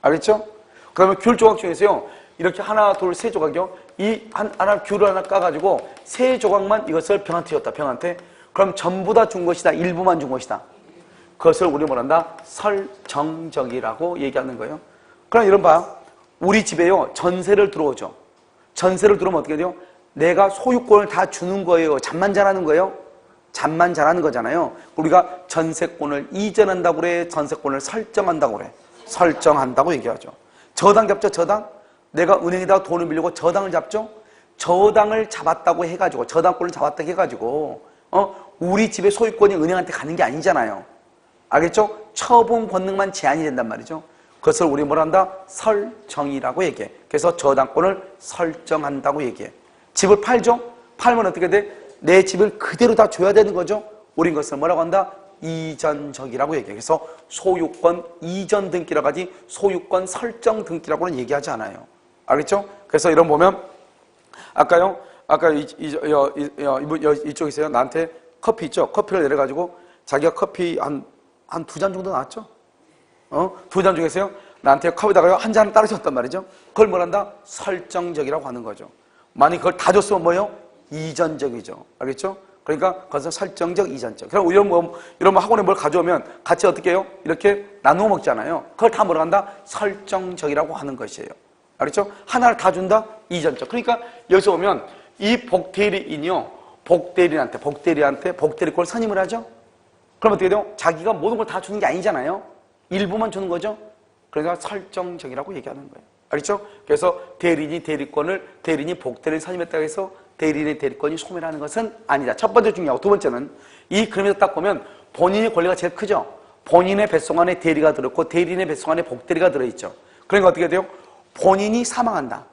알겠죠? 그러면 귤 조각 중에서요, 이렇게 하나, 둘, 세 조각이요. 귤을 하나 까가지고 세 조각만 이것을 병한테 줬다. 병한테. 그럼 전부 다 준 것이다. 일부만 준 것이다. 그것을 우리 뭐란다? 설정적이라고 얘기하는 거예요. 그럼 이런 봐. 우리 집에요, 전세를 들어오죠. 전세를 들어오면 어떻게 돼요? 내가 소유권을 다 주는 거예요? 잠만 잘하는 거예요? 잠만 잘하는 거잖아요. 우리가 전세권을 이전한다고 그래? 전세권을 설정한다고 그래? 설정한다고 얘기하죠. 저당 잡죠, 저당? 내가 은행에다가 돈을 빌리고 저당을 잡죠? 저당을 잡았다고 해가지고, 저당권을 잡았다고 해가지고, 우리 집의 소유권이 은행한테 가는 게 아니잖아요. 알겠죠? 처분 권능만 제한이 된단 말이죠. 그것을 우리 뭐라 한다? 설정이라고 얘기해. 그래서 저당권을 설정한다고 얘기해. 집을 팔죠? 팔면 어떻게 돼? 내 집을 그대로 다 줘야 되는 거죠? 우린 그것을 뭐라고 한다? 이전적이라고 얘기해. 그래서 소유권 이전 등기라고 하지 소유권 설정 등기라고는 얘기하지 않아요. 알겠죠? 그래서 이런 보면 아까 이쪽에 있어요. 나한테 커피 있죠? 커피를 내려가지고 자기가 커피 한 2잔 정도 나왔죠? 두 잔 중에서요. 나한테 컵에다가 한 잔 따로 줬단 말이죠. 그걸 뭐란다? 설정적이라고 하는 거죠. 만약 그걸 다 줬으면 뭐예요? 이전적이죠. 알겠죠? 그러니까 그것은 설정적, 이전적. 그럼 이런 학원에 뭘 가져오면 같이 어떻게 해요? 이렇게 나누어 먹잖아요. 그걸 다 뭐라 한다? 설정적이라고 하는 것이에요. 알겠죠? 하나를 다 준다? 이전적. 그러니까 여기서 보면 이 복대리인이요. 복대리한테 복대리권을 선임을 하죠? 그럼 어떻게 돼요? 자기가 모든 걸 다 주는 게 아니잖아요. 일부만 주는 거죠? 그러니까 설정적이라고 얘기하는 거예요. 알겠죠? 그래서 대리인이 복대리를 선임했다고 해서 대리인의 대리권이 소멸하는 것은 아니다. 첫 번째 중요하고 두 번째는 이 그림에서 딱 보면 본인의 권리가 제일 크죠? 본인의 뱃속 안에 대리가 들어있고 대리인의 뱃속 안에 복대리가 들어있죠. 그러니까 어떻게 돼요? 본인이 사망한다.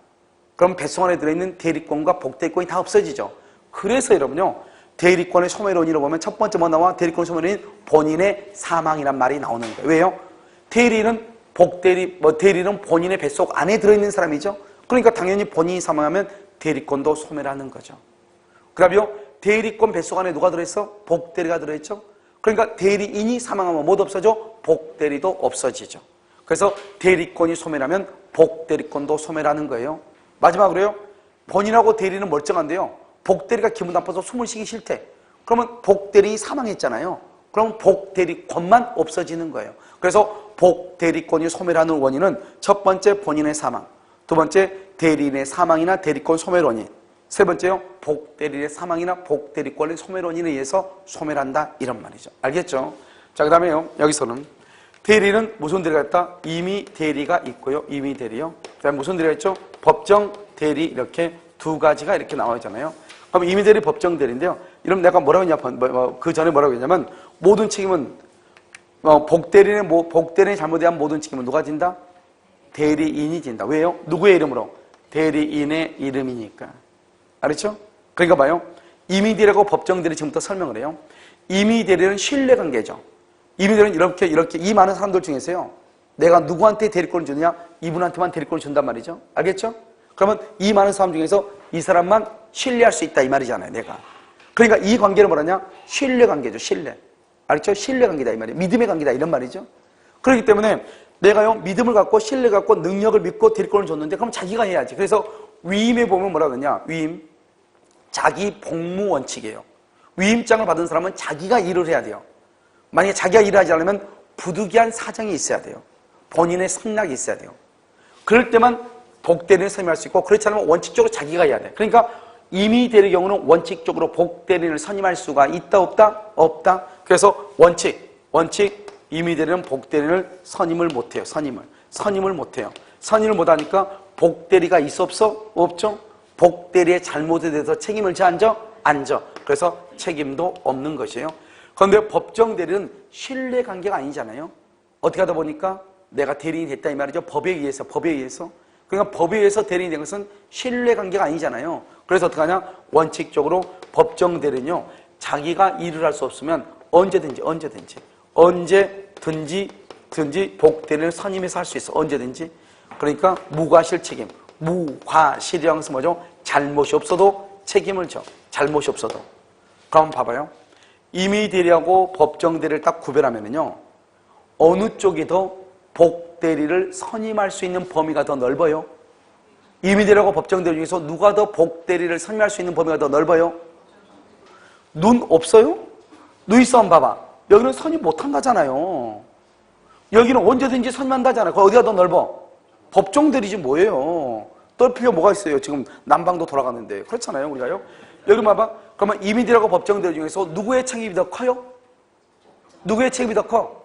그럼 뱃속 안에 들어있는 대리권과 복대리권이 다 없어지죠. 그래서 여러분요. 대리권의 소멸원인으로 보면 첫 번째 뭐 나와? 대리권의 소멸원인 본인의 사망이란 말이 나오는 거예요. 왜요? 대리는 대리는 본인의 뱃속 안에 들어있는 사람이죠. 그러니까 당연히 본인이 사망하면 대리권도 소멸하는 거죠. 그 다음에요. 대리권 뱃속 안에 누가 들어있어? 복대리가 들어있죠. 그러니까 대리인이 사망하면 뭐도 없어져? 복대리도 없어지죠. 그래서 대리권이 소멸하면 복대리권도 소멸하는 거예요. 마지막으로요. 본인하고 대리는 멀쩡한데요. 복대리가 기분 나빠서 숨을 쉬기 싫대. 그러면 복대리인이 사망했잖아요. 그럼 복대리권만 없어지는 거예요. 그래서 복대리권이 소멸하는 원인은 첫 번째 본인의 사망, 두 번째 대리인의 사망이나 대리권 소멸 원인, 세 번째요 복대리인의 사망이나 복대리권의 소멸 원인에 의해서 소멸한다 이런 말이죠. 알겠죠? 자, 그 다음에요. 여기서는 대리는 무슨 대리가 있다? 임의 대리가 있고요. 임의 대리요. 그 다음에 무슨 대리가 있죠? 법정 대리 이렇게 두 가지가 이렇게 나와 있잖아요. 그럼 임의 대리, 법정 대리인데요. 이러면 내가 뭐라고 했냐? 그 전에 뭐라고 했냐면 모든 책임은 복대리인이 잘못한 모든 책임은 누가 진다? 대리인이 진다. 왜요? 누구의 이름으로? 대리인의 이름이니까. 알았죠? 그러니까 봐요. 임의대리하고 법정대리 지금부터 설명을 해요. 임의대리는 신뢰관계죠. 임의대리는 이렇게 이 많은 사람들 중에서요. 내가 누구한테 대리권을 주느냐? 이분한테만 대리권을 준단 말이죠. 알겠죠? 그러면 이 많은 사람 중에서 이 사람만 신뢰할 수 있다 이 말이잖아요. 내가. 그러니까 이 관계를 뭐라냐? 신뢰관계죠. 신뢰. 알겠죠? 신뢰관계다 이 말이에요. 믿음의 관계다 이런 말이죠. 그렇기 때문에 내가요 믿음을 갖고 신뢰 갖고 능력을 믿고 대리권을 줬는데 그럼 자기가 해야지. 그래서 위임에 보면 뭐라 그러냐? 위임 자기 복무 원칙이에요. 위임장을 받은 사람은 자기가 일을 해야 돼요. 만약에 자기가 일을 하지 않으면 부득이한 사정이 있어야 돼요. 본인의 성락이 있어야 돼요. 그럴 때만 복대리인을 선임할 수 있고 그렇지 않으면 원칙적으로 자기가 해야 돼. 그러니까 임의대리의 경우는 원칙적으로 복대리인을 선임할 수가 있다 없다? 없다. 그래서 원칙 임의대리는 복대리인을 선임을 못해요. 선임을 못해요. 선임을 못하니까 복대리가 있어 없어? 없죠. 복대리의 잘못에 대해서 책임을 져 앉아. 그래서 책임도 없는 것이에요. 그런데 법정대리는 신뢰관계가 아니잖아요. 어떻게 하다 보니까 내가 대리인이 됐다 이 말이죠. 법에 의해서. 그러니까 법에 의해서 대리인이 된 것은 신뢰관계가 아니잖아요. 그래서 어떻게 하냐? 원칙적으로 법정대리는요. 자기가 일을 할 수 없으면 언제든지 복대리인을 선임해서 할 수 있어. 언제든지. 그러니까 무과실책임. 무과실이라는 것은 뭐죠? 잘못이 없어도 책임을 져. 잘못이 없어도. 그럼 봐봐요. 임의대리하고 법정대리를 딱 구별하면요. 어느 쪽이 더 복대리를 선임할 수 있는 범위가 더 넓어요? 임의대리하고 법정대리 중에서 누가 더 복대리를 선임할 수 있는 범위가 더 넓어요? 눈 없어요? 눈 있어 한번 봐봐. 여기는 선임 못한다잖아요. 여기는 언제든지 선임한다잖아요. 거기 어디가 더 넓어? 법정대리지 뭐예요? 떨 필요 뭐가 있어요? 지금 난방도 돌아가는데. 그렇잖아요 우리가요. 여기 봐봐. 그러면 임의대리하고 법정대리 중에서 누구의 책임이 더 커요? 누구의 책임이 더 커?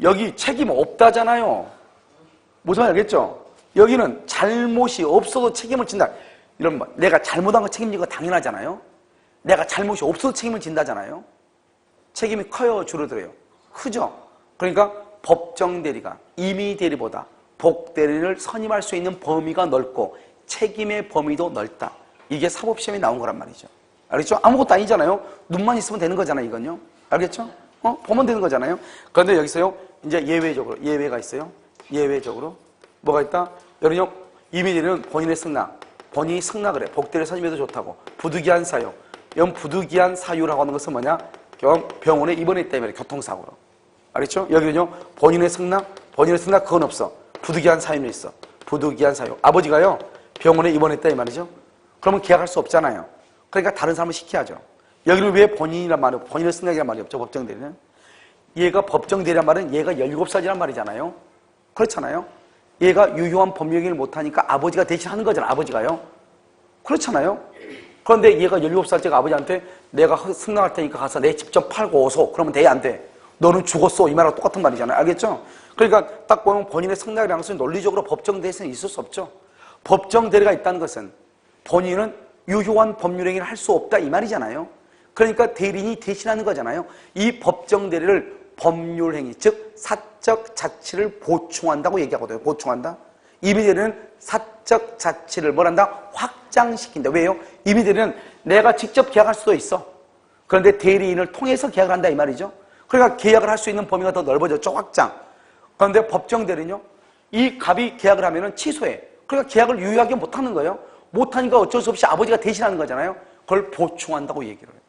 여기 책임 없다잖아요. 무슨 말인지 알겠죠? 여기는 잘못이 없어도 책임을 진다. 이런 말. 내가 잘못한 거 책임지는 거 당연하잖아요. 내가 잘못이 없어도 책임을 진다잖아요. 책임이 커요, 줄어들어요? 크죠? 그러니까 법정대리가 임의대리보다 복대리를 선임할 수 있는 범위가 넓고 책임의 범위도 넓다. 이게 사법시험에 나온 거란 말이죠. 알겠죠? 아무것도 아니잖아요. 눈만 있으면 되는 거잖아요, 이건요. 알겠죠? 보면 되는 거잖아요. 그런데 여기서요, 이제 예외가 있어요. 예외적으로. 뭐가 있다? 여러분요, 임의대리는 본인의 승낙, 본인이 승낙을 해. 복대리를 선임해도 좋다고. 부득이한 사유. 이런 부득이한 사유라고 하는 것은 뭐냐? 병원에 입원했다 이 말이에요. 교통사고로. 알겠죠? 여기는요, 본인의 승낙 그건 없어. 부득이한 사유는 있어. 부득이한 사유. 아버지가요, 병원에 입원했다 이 말이죠. 그러면 계약할 수 없잖아요. 그러니까 다른 사람을 시켜야죠. 여기는 왜 본인이란 말이 없고, 본인의 승낙이란 말이 없죠, 법정대리는. 얘가 법정대리란 말은 얘가 17살이란 말이잖아요. 그렇잖아요. 얘가 유효한 법령행위를 못하니까 아버지가 대신 하는 거잖아, 아버지가요. 그렇잖아요. 그런데 얘가 17살짜리 아버지한테 내가 승낙할 테니까 가서 내 직접 팔고 오소. 그러면 돼, 안 돼? 너는 죽었어. 이 말하고 똑같은 말이잖아요. 알겠죠? 그러니까 딱 보면 본인의 승낙이라는 것은 논리적으로 법정대리에서는 있을 수 없죠. 법정대리가 있다는 것은 본인은 유효한 법률행위를 할 수 없다 이 말이잖아요. 그러니까 대리인이 대신하는 거잖아요. 이 법정대리를 법률행위, 즉 사적 자치를 보충한다고 얘기하거든요. 보충한다. 임의대리는 사적 자치를 뭐란다? 확장시킨다. 왜요? 임의대리는 내가 직접 계약할 수도 있어. 그런데 대리인을 통해서 계약을 한다 이 말이죠. 그러니까 계약을 할 수 있는 범위가 더 넓어졌죠. 확장. 그런데 법정대리는요, 이 갑이 계약을 하면은 취소해. 그러니까 계약을 유효하게 못하는 거예요. 못하니까 어쩔 수 없이 아버지가 대신하는 거잖아요. 그걸 보충한다고 얘기를 해요.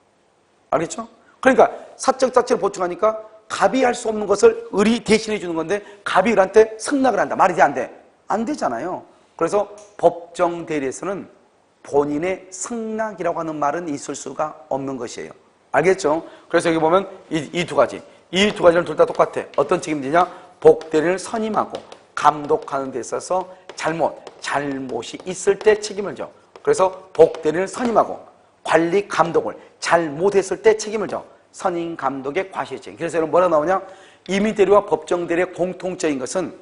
알겠죠? 그러니까 사적 자치를 보충하니까 갑이 할 수 없는 것을 을이 대신해 주는 건데 갑이 을한테 승낙을 한다. 말이 돼, 안 돼? 안 되잖아요. 그래서 법정대리에서는 본인의 승낙이라고 하는 말은 있을 수가 없는 것이에요. 알겠죠? 그래서 여기 보면 이 두 가지. 이 두 가지는 둘 다 똑같아. 어떤 책임지냐? 복대리를 선임하고 감독하는 데 있어서 잘못이 있을 때 책임을 져. 그래서 복대리를 선임하고 관리 감독을 잘못했을 때 책임을 져. 선임 감독의 과실책. 그래서 여러분 뭐라 나오냐? 임의대리와 법정대리의 공통적인 것은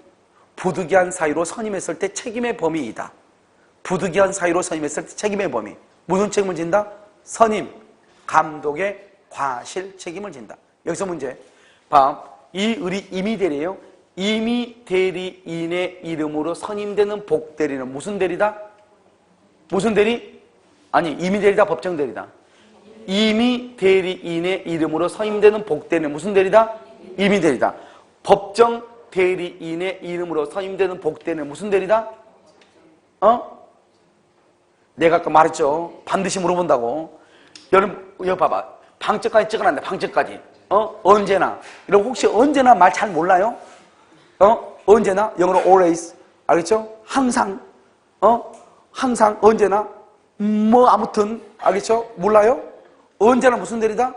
부득이한 사유로 선임했을 때 책임의 범위이다. 부득이한 사유로 선임했을 때 책임의 범위. 무슨 책임을 진다? 선임 감독의 과실 책임을 진다. 여기서 문제. 봐. 이 을이 임의대리예요. 임의대리인의 이름으로 선임되는 복대리는 무슨 대리다? 무슨 대리? 아니, 임의대리다, 법정대리다. 임의대리인의 이름으로 선임되는 복대리는 무슨 대리다? 임의대리다. 법정대리인의 이름으로 선임되는 복대리는 무슨 대리다? 내가 아까 말했죠. 반드시 물어본다고. 여러분, 여기 봐봐. 방적까지 찍어놨네, 방적까지. 언제나. 여러분, 혹시 언제나 말 잘 몰라요? 언제나? 영어로 always. 알겠죠? 항상. 항상, 언제나. 아무튼. 알겠죠? 몰라요? 언제나 무슨 대리다?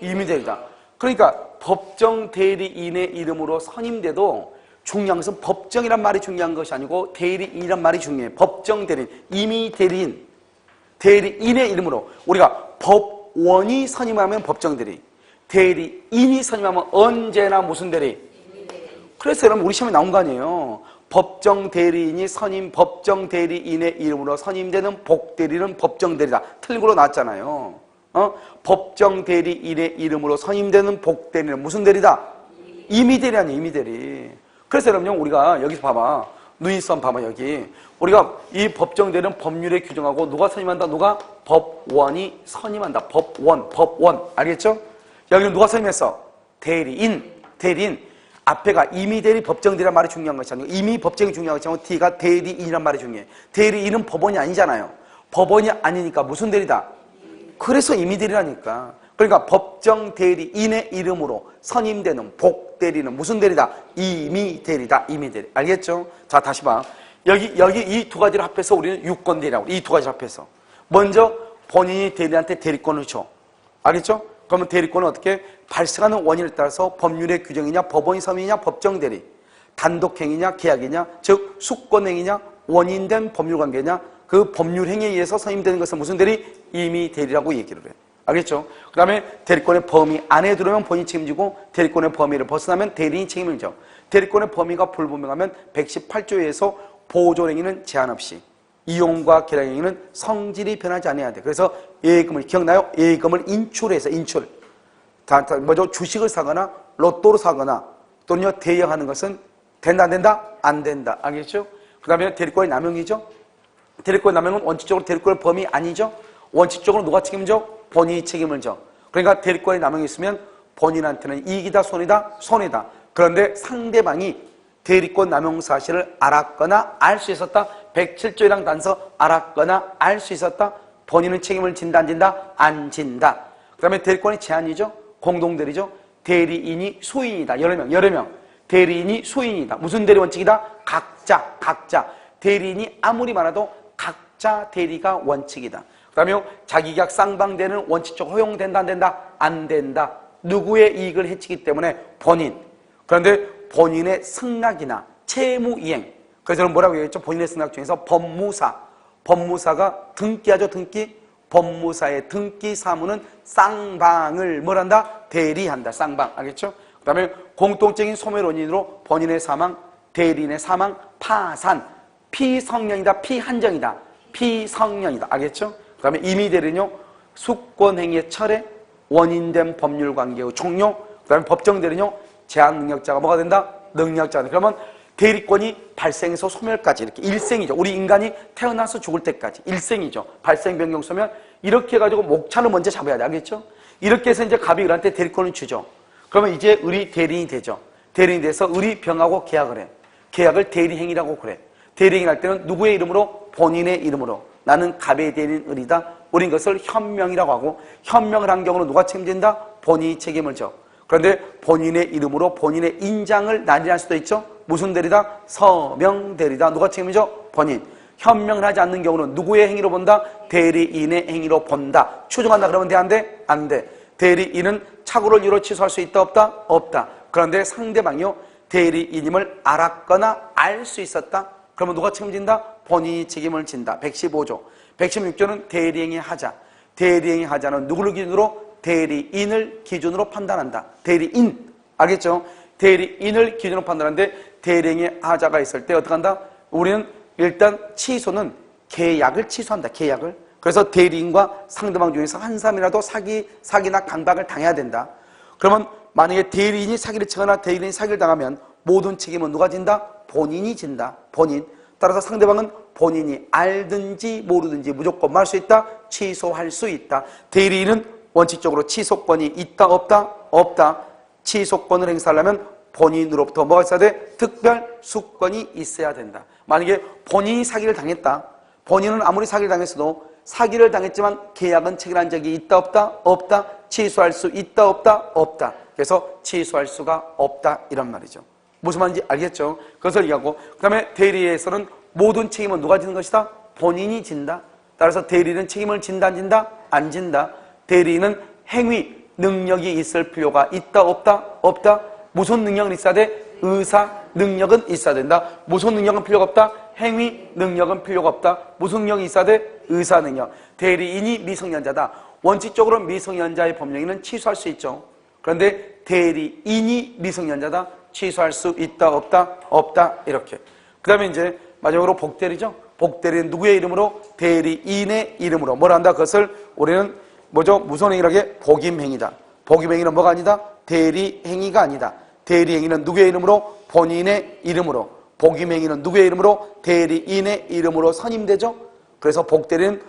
임의대리다. 그러니까 법정대리인의 이름으로 선임돼도 중요한 것은 법정이란 말이 중요한 것이 아니고 대리인이란 말이 중요해요. 법정대리인, 임의대리인, 대리인의 이름으로 우리가 법원이 선임하면 법정대리, 대리인이 선임하면 언제나 무슨 대리? 그래서 여러분 우리 시험에 나온 거 아니에요. 법정대리인이 법정대리인의 이름으로 선임되는 복대리는 법정대리다. 틀린 걸로 나왔잖아요. 법정대리인의 이름으로 선임되는 복대리는 무슨 대리다? 임의대리 아니에요, 임의대리. 그래서 여러분요, 우리가 여기서 봐봐. 누인선 봐봐, 여기. 우리가 이 법정대리는 법률에 규정하고 누가 선임한다? 누가? 법원이 선임한다. 법원. 알겠죠? 여기는 누가 선임했어? 대리인. 앞에가 임의대리, 법정대리란 말이 중요한 것이 아니고 임의법정이 중요한 것이 아니고 T가 대리인이란 말이 중요해. 대리인은 법원이 아니잖아요. 법원이 아니니까 무슨 대리다? 그래서 임의대리라니까. 그러니까 법정대리인의 이름으로 선임되는 복대리는 무슨 대리다? 임의대리다. 임의대리. 알겠죠? 자, 다시 봐. 여기 이 두 가지를 합해서 우리는 유권대리라고. 이 두 가지를 합해서. 먼저 본인이 대리한테 대리권을 줘. 알겠죠? 그러면 대리권은 어떻게? 발생하는 원인에 따라서 법률의 규정이냐, 법원이 선임이냐, 법정대리. 단독행위냐, 계약이냐, 즉 수권행위냐, 원인된 법률관계냐, 그 법률행위에 의해서 선임되는 것은 무슨 대리? 임의대리라고 얘기를 해요. 알겠죠? 그 다음에 대리권의 범위 안에 들어오면 본인이 책임지고 대리권의 범위를 벗어나면 대리인이 책임을 져. 대리권의 범위가 불분명하면 118조에서 보존행위는 제한 없이 이용과 계량행위는 성질이 변하지 않아야 돼. 그래서 예금을 기억나요? 예금을 인출해서 뭐죠? 주식을 사거나 로또로 사거나 또는요 대여하는 것은 된다 안 된다? 안 된다. 알겠죠? 그 다음에 대리권의 남용이죠? 대리권의 남용은 원칙적으로 대리권의 범위 아니죠? 원칙적으로 누가 책임져? 본인이 책임을 져. 그러니까 대리권의 남용이 있으면 본인한테는 이익이다 손해다? 손해다. 그런데 상대방이 대리권 남용 사실을 알았거나 알 수 있었다. 107조 1항 단서 알았거나 알 수 있었다. 본인은 책임을 진다 안 진다? 안 진다. 그 다음에 대리권의 제한이죠. 공동대리죠. 대리인이 소인이다. 여러 명. 대리인이 소인이다. 무슨 대리 원칙이다? 각자. 대리인이 아무리 많아도 각자 대리가 원칙이다. 그 다음에 자기계약 쌍방대는 원칙적으로 허용된다, 안 된다? 안 된다. 누구의 이익을 해치기 때문에 본인. 그런데 본인의 승낙이나 채무이행. 그래서 저는 뭐라고 얘기했죠? 본인의 승낙 중에서 법무사가 등기하죠, 등기. 법무사의 등기 사무는 쌍방을 뭐란다? 대리한다. 쌍방. 알겠죠? 그 다음에 공통적인 소멸 원인으로 본인의 사망, 대리인의 사망, 파산, 피성년이다, 피한정이다, 피성년이다. 알겠죠? 그 다음에 임의대리는요, 수권행위의 철회, 원인된 법률관계의 종료, 그 다음에 법정대리는요, 제한능력자가 뭐가 된다? 능력자가 된다. 그러면 대리권이 발생해서 소멸까지 이렇게 일생이죠. 우리 인간이 태어나서 죽을 때까지 일생이죠. 발생, 변경, 소멸 이렇게 해가지고 목차를 먼저 잡아야 돼. 알겠죠? 이렇게 해서 이제 갑이 을한테 대리권을 주죠. 그러면 이제 을이 대리인이 되죠. 대리인이 돼서 을이 병하고 계약을 해. 계약을 대리행위라고 그래. 대리행위 할 때는 누구의 이름으로? 본인의 이름으로. 나는 갑의 대리인 을이다. 우린 것을 현명이라고 하고, 현명을 한 경우는 누가 책임진다? 본인이 책임을 져. 그런데 본인의 이름으로 본인의 인장을 날인할 수도 있죠. 무슨 대리다? 서명 대리다. 누가 책임이죠? 본인. 현명을 하지 않는 경우는 누구의 행위로 본다? 대리인의 행위로 본다. 추정한다 그러면 돼? 안 돼? 안 돼. 대리인은 착오를 이유로 취소할 수 있다 없다? 없다. 그런데 상대방이요, 대리인임을 알았거나 알 수 있었다? 그러면 누가 책임진다? 본인이 책임을 진다. 115조. 116조는 대리행위 하자. 대리행위 하자는 누구를 기준으로? 대리인을 기준으로 판단한다. 대리인. 알겠죠? 대리인을 기준으로 판단하는데 대리행위 하자가 있을 때 어떻게 한다? 우리는 일단 취소는 계약을 취소한다. 계약을. 그래서 대리인과 상대방 중에서 한 사람이라도 사기나 강박을 당해야 된다. 그러면 만약에 대리인이 사기를 치거나 대리인이 사기를 당하면 모든 책임은 누가 진다? 본인이 진다. 본인. 따라서 상대방은 본인이 알든지 모르든지 무조건 말 수 있다? 취소할 수 있다. 대리인은 원칙적으로 취소권이 있다 없다? 없다. 취소권을 행사하려면 본인으로부터 뭐가 있어야 돼? 특별 수권이 있어야 된다. 만약에 본인이 사기를 당했다. 본인은 아무리 사기를 당했어도 사기를 당했지만 계약은 체결한 적이 있다 없다? 없다. 취소할 수 있다 없다? 없다. 그래서 취소할 수가 없다 이런 말이죠. 무슨 말인지 알겠죠? 그것을 얘기하고, 그 다음에 대리에서는 모든 책임은 누가 지는 것이다? 본인이 진다. 따라서 대리는 책임을 진다 안 진다? 안 진다. 대리인은 행위 능력이 있을 필요가 있다 없다? 없다. 무슨 능력은 있어야 돼? 의사 능력은 있어야 된다. 무슨 능력은 필요가 없다? 행위 능력은 필요가 없다. 무슨 능력이 있어야 돼? 의사 능력. 대리인이 미성년자다. 원칙적으로 미성년자의 법령에는 취소할 수 있죠. 그런데 대리인이 미성년자다. 취소할 수 있다 없다? 없다. 이렇게. 그 다음에 이제 마지막으로 복대리죠. 복대리는 누구의 이름으로? 대리인의 이름으로. 뭘 한다? 그것을 우리는 뭐죠? 무슨 행위라고 해? 복임행위다. 복임행위는 뭐가 아니다? 대리행위가 아니다. 대리행위는 누구의 이름으로? 본인의 이름으로. 복임행위는 누구의 이름으로? 대리인의 이름으로 선임되죠. 그래서 복대리는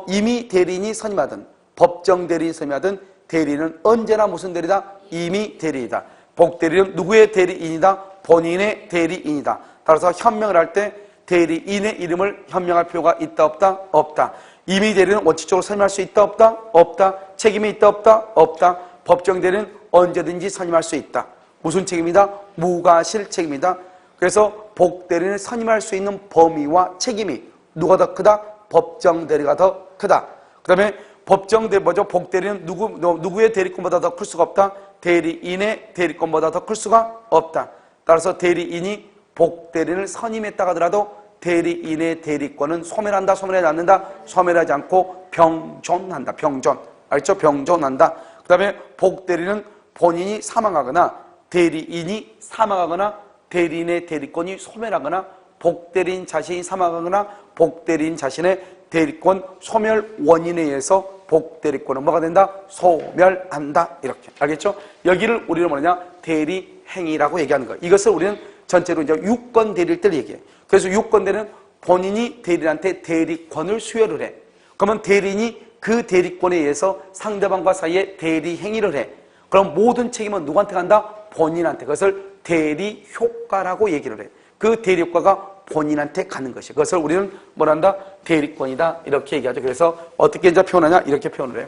이미 대리인이 선임하든 법정 대리인이 선임하든 대리인은 언제나 무슨 대리다? 이미 대리이다. 복대리는 누구의 대리인이다? 본인의 대리인이다. 따라서 현명을 할 때 대리인의 이름을 현명할 필요가 있다 없다? 없다. 이미 대리는 원칙적으로 선임할 수 있다 없다? 없다. 책임이 있다 없다? 없다. 법정 대리는 언제든지 선임할 수 있다. 무슨 책임이다? 무과실 책임이다. 그래서 복대리를 선임할 수 있는 범위와 책임이 누가 더 크다? 법정 대리가 더 크다. 그 다음에 법정 대리 뭐죠? 복대리는 누구의 대리권보다 더 클 수가 없다? 대리인의 대리권보다 더 클 수가 없다. 따라서 대리인이 복대리를 선임했다 하더라도 대리인의 대리권은 소멸한다, 소멸하지 않는다? 소멸하지 않고 병존한다. 병존. 알죠? 병존한다. 그 다음에 복대리는 본인이 사망하거나 대리인이 사망하거나 대리인의 대리권이 소멸하거나 복대리인 자신이 사망하거나 복대리인 자신의 대리권 소멸 원인에 의해서 복대리권은 뭐가 된다? 소멸한다. 이렇게. 알겠죠? 여기를 우리는 뭐냐? 대리행위라고 얘기하는 거예요. 이것을 우리는 전체로 이제 유권 대리일 때를 얘기해. 그래서 유권 대리는 본인이 대리인한테 대리권을 수여를 해. 그러면 대리인이 그 대리권에 의해서 상대방과 사이에 대리행위를 해. 그럼 모든 책임은 누구한테 간다? 본인한테. 그것을 대리 효과라고 얘기를 해. 그 대리 효과가 본인한테 가는 것이. 그것을 우리는 뭐란다? 대리권이다. 이렇게 얘기하죠. 그래서 어떻게 이제 표현하냐? 이렇게 표현을 해.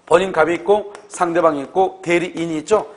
본인 갑이 있고 상대방이 있고 대리인이 있죠.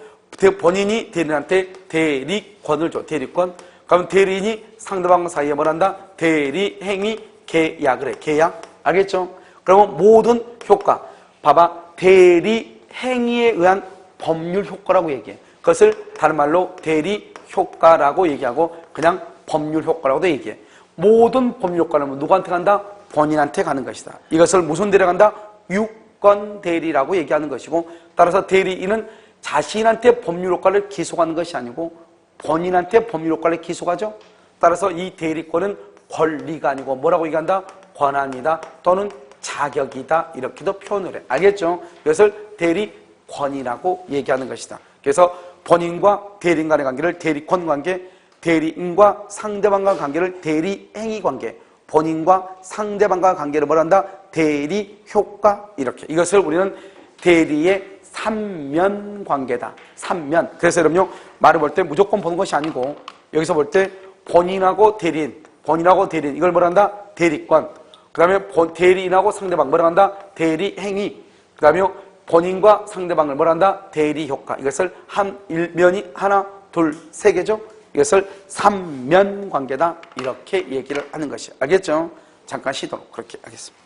본인이 대리인한테 대리권을 줘. 대리권. 그럼 대리인이 상대방 사이에 뭘 한다? 대리행위 계약을 해. 계약. 알겠죠? 그러면 모든 효과. 봐봐. 대리행위에 의한 법률 효과라고 얘기해. 그것을 다른 말로 대리 효과라고 얘기하고 그냥 법률 효과라고도 얘기해. 모든 법률 효과는 누구한테 간다? 본인한테 가는 것이다. 이것을 무슨 대리가 간다? 유권 대리라고 얘기하는 것이고, 따라서 대리인은 자신한테 법률 효과를 기소하는 것이 아니고 본인한테 법률 효과를 기소하죠. 따라서 이 대리권은 권리가 아니고 뭐라고 얘기한다? 권한이다 또는 자격이다 이렇게도 표현을 해. 알겠죠? 이것을 대리권이라고 얘기하는 것이다. 그래서 본인과 대리인 간의 관계를 대리권 관계, 대리인과 상대방과 관계를 대리행위 관계, 본인과 상대방과 관계를 뭐라 한다? 대리 효과 이렇게. 이것을 우리는 대리의 삼면 관계다. 삼면. 그래서 여러분요, 말을 볼 때 무조건 보는 것이 아니고 여기서 볼 때 본인하고 대리인, 본인하고 대리인 이걸 뭐라 한다? 대리권. 그 다음에 대리인하고 상대방 뭐라 한다? 대리행위. 그 다음에 본인과 상대방을 뭐라 한다? 대리효과. 이것을 한 일면이 하나, 둘, 세 개죠. 이것을 삼면 관계다 이렇게 얘기를 하는 것이. 알겠죠? 잠깐 쉬도록 그렇게 하겠습니다.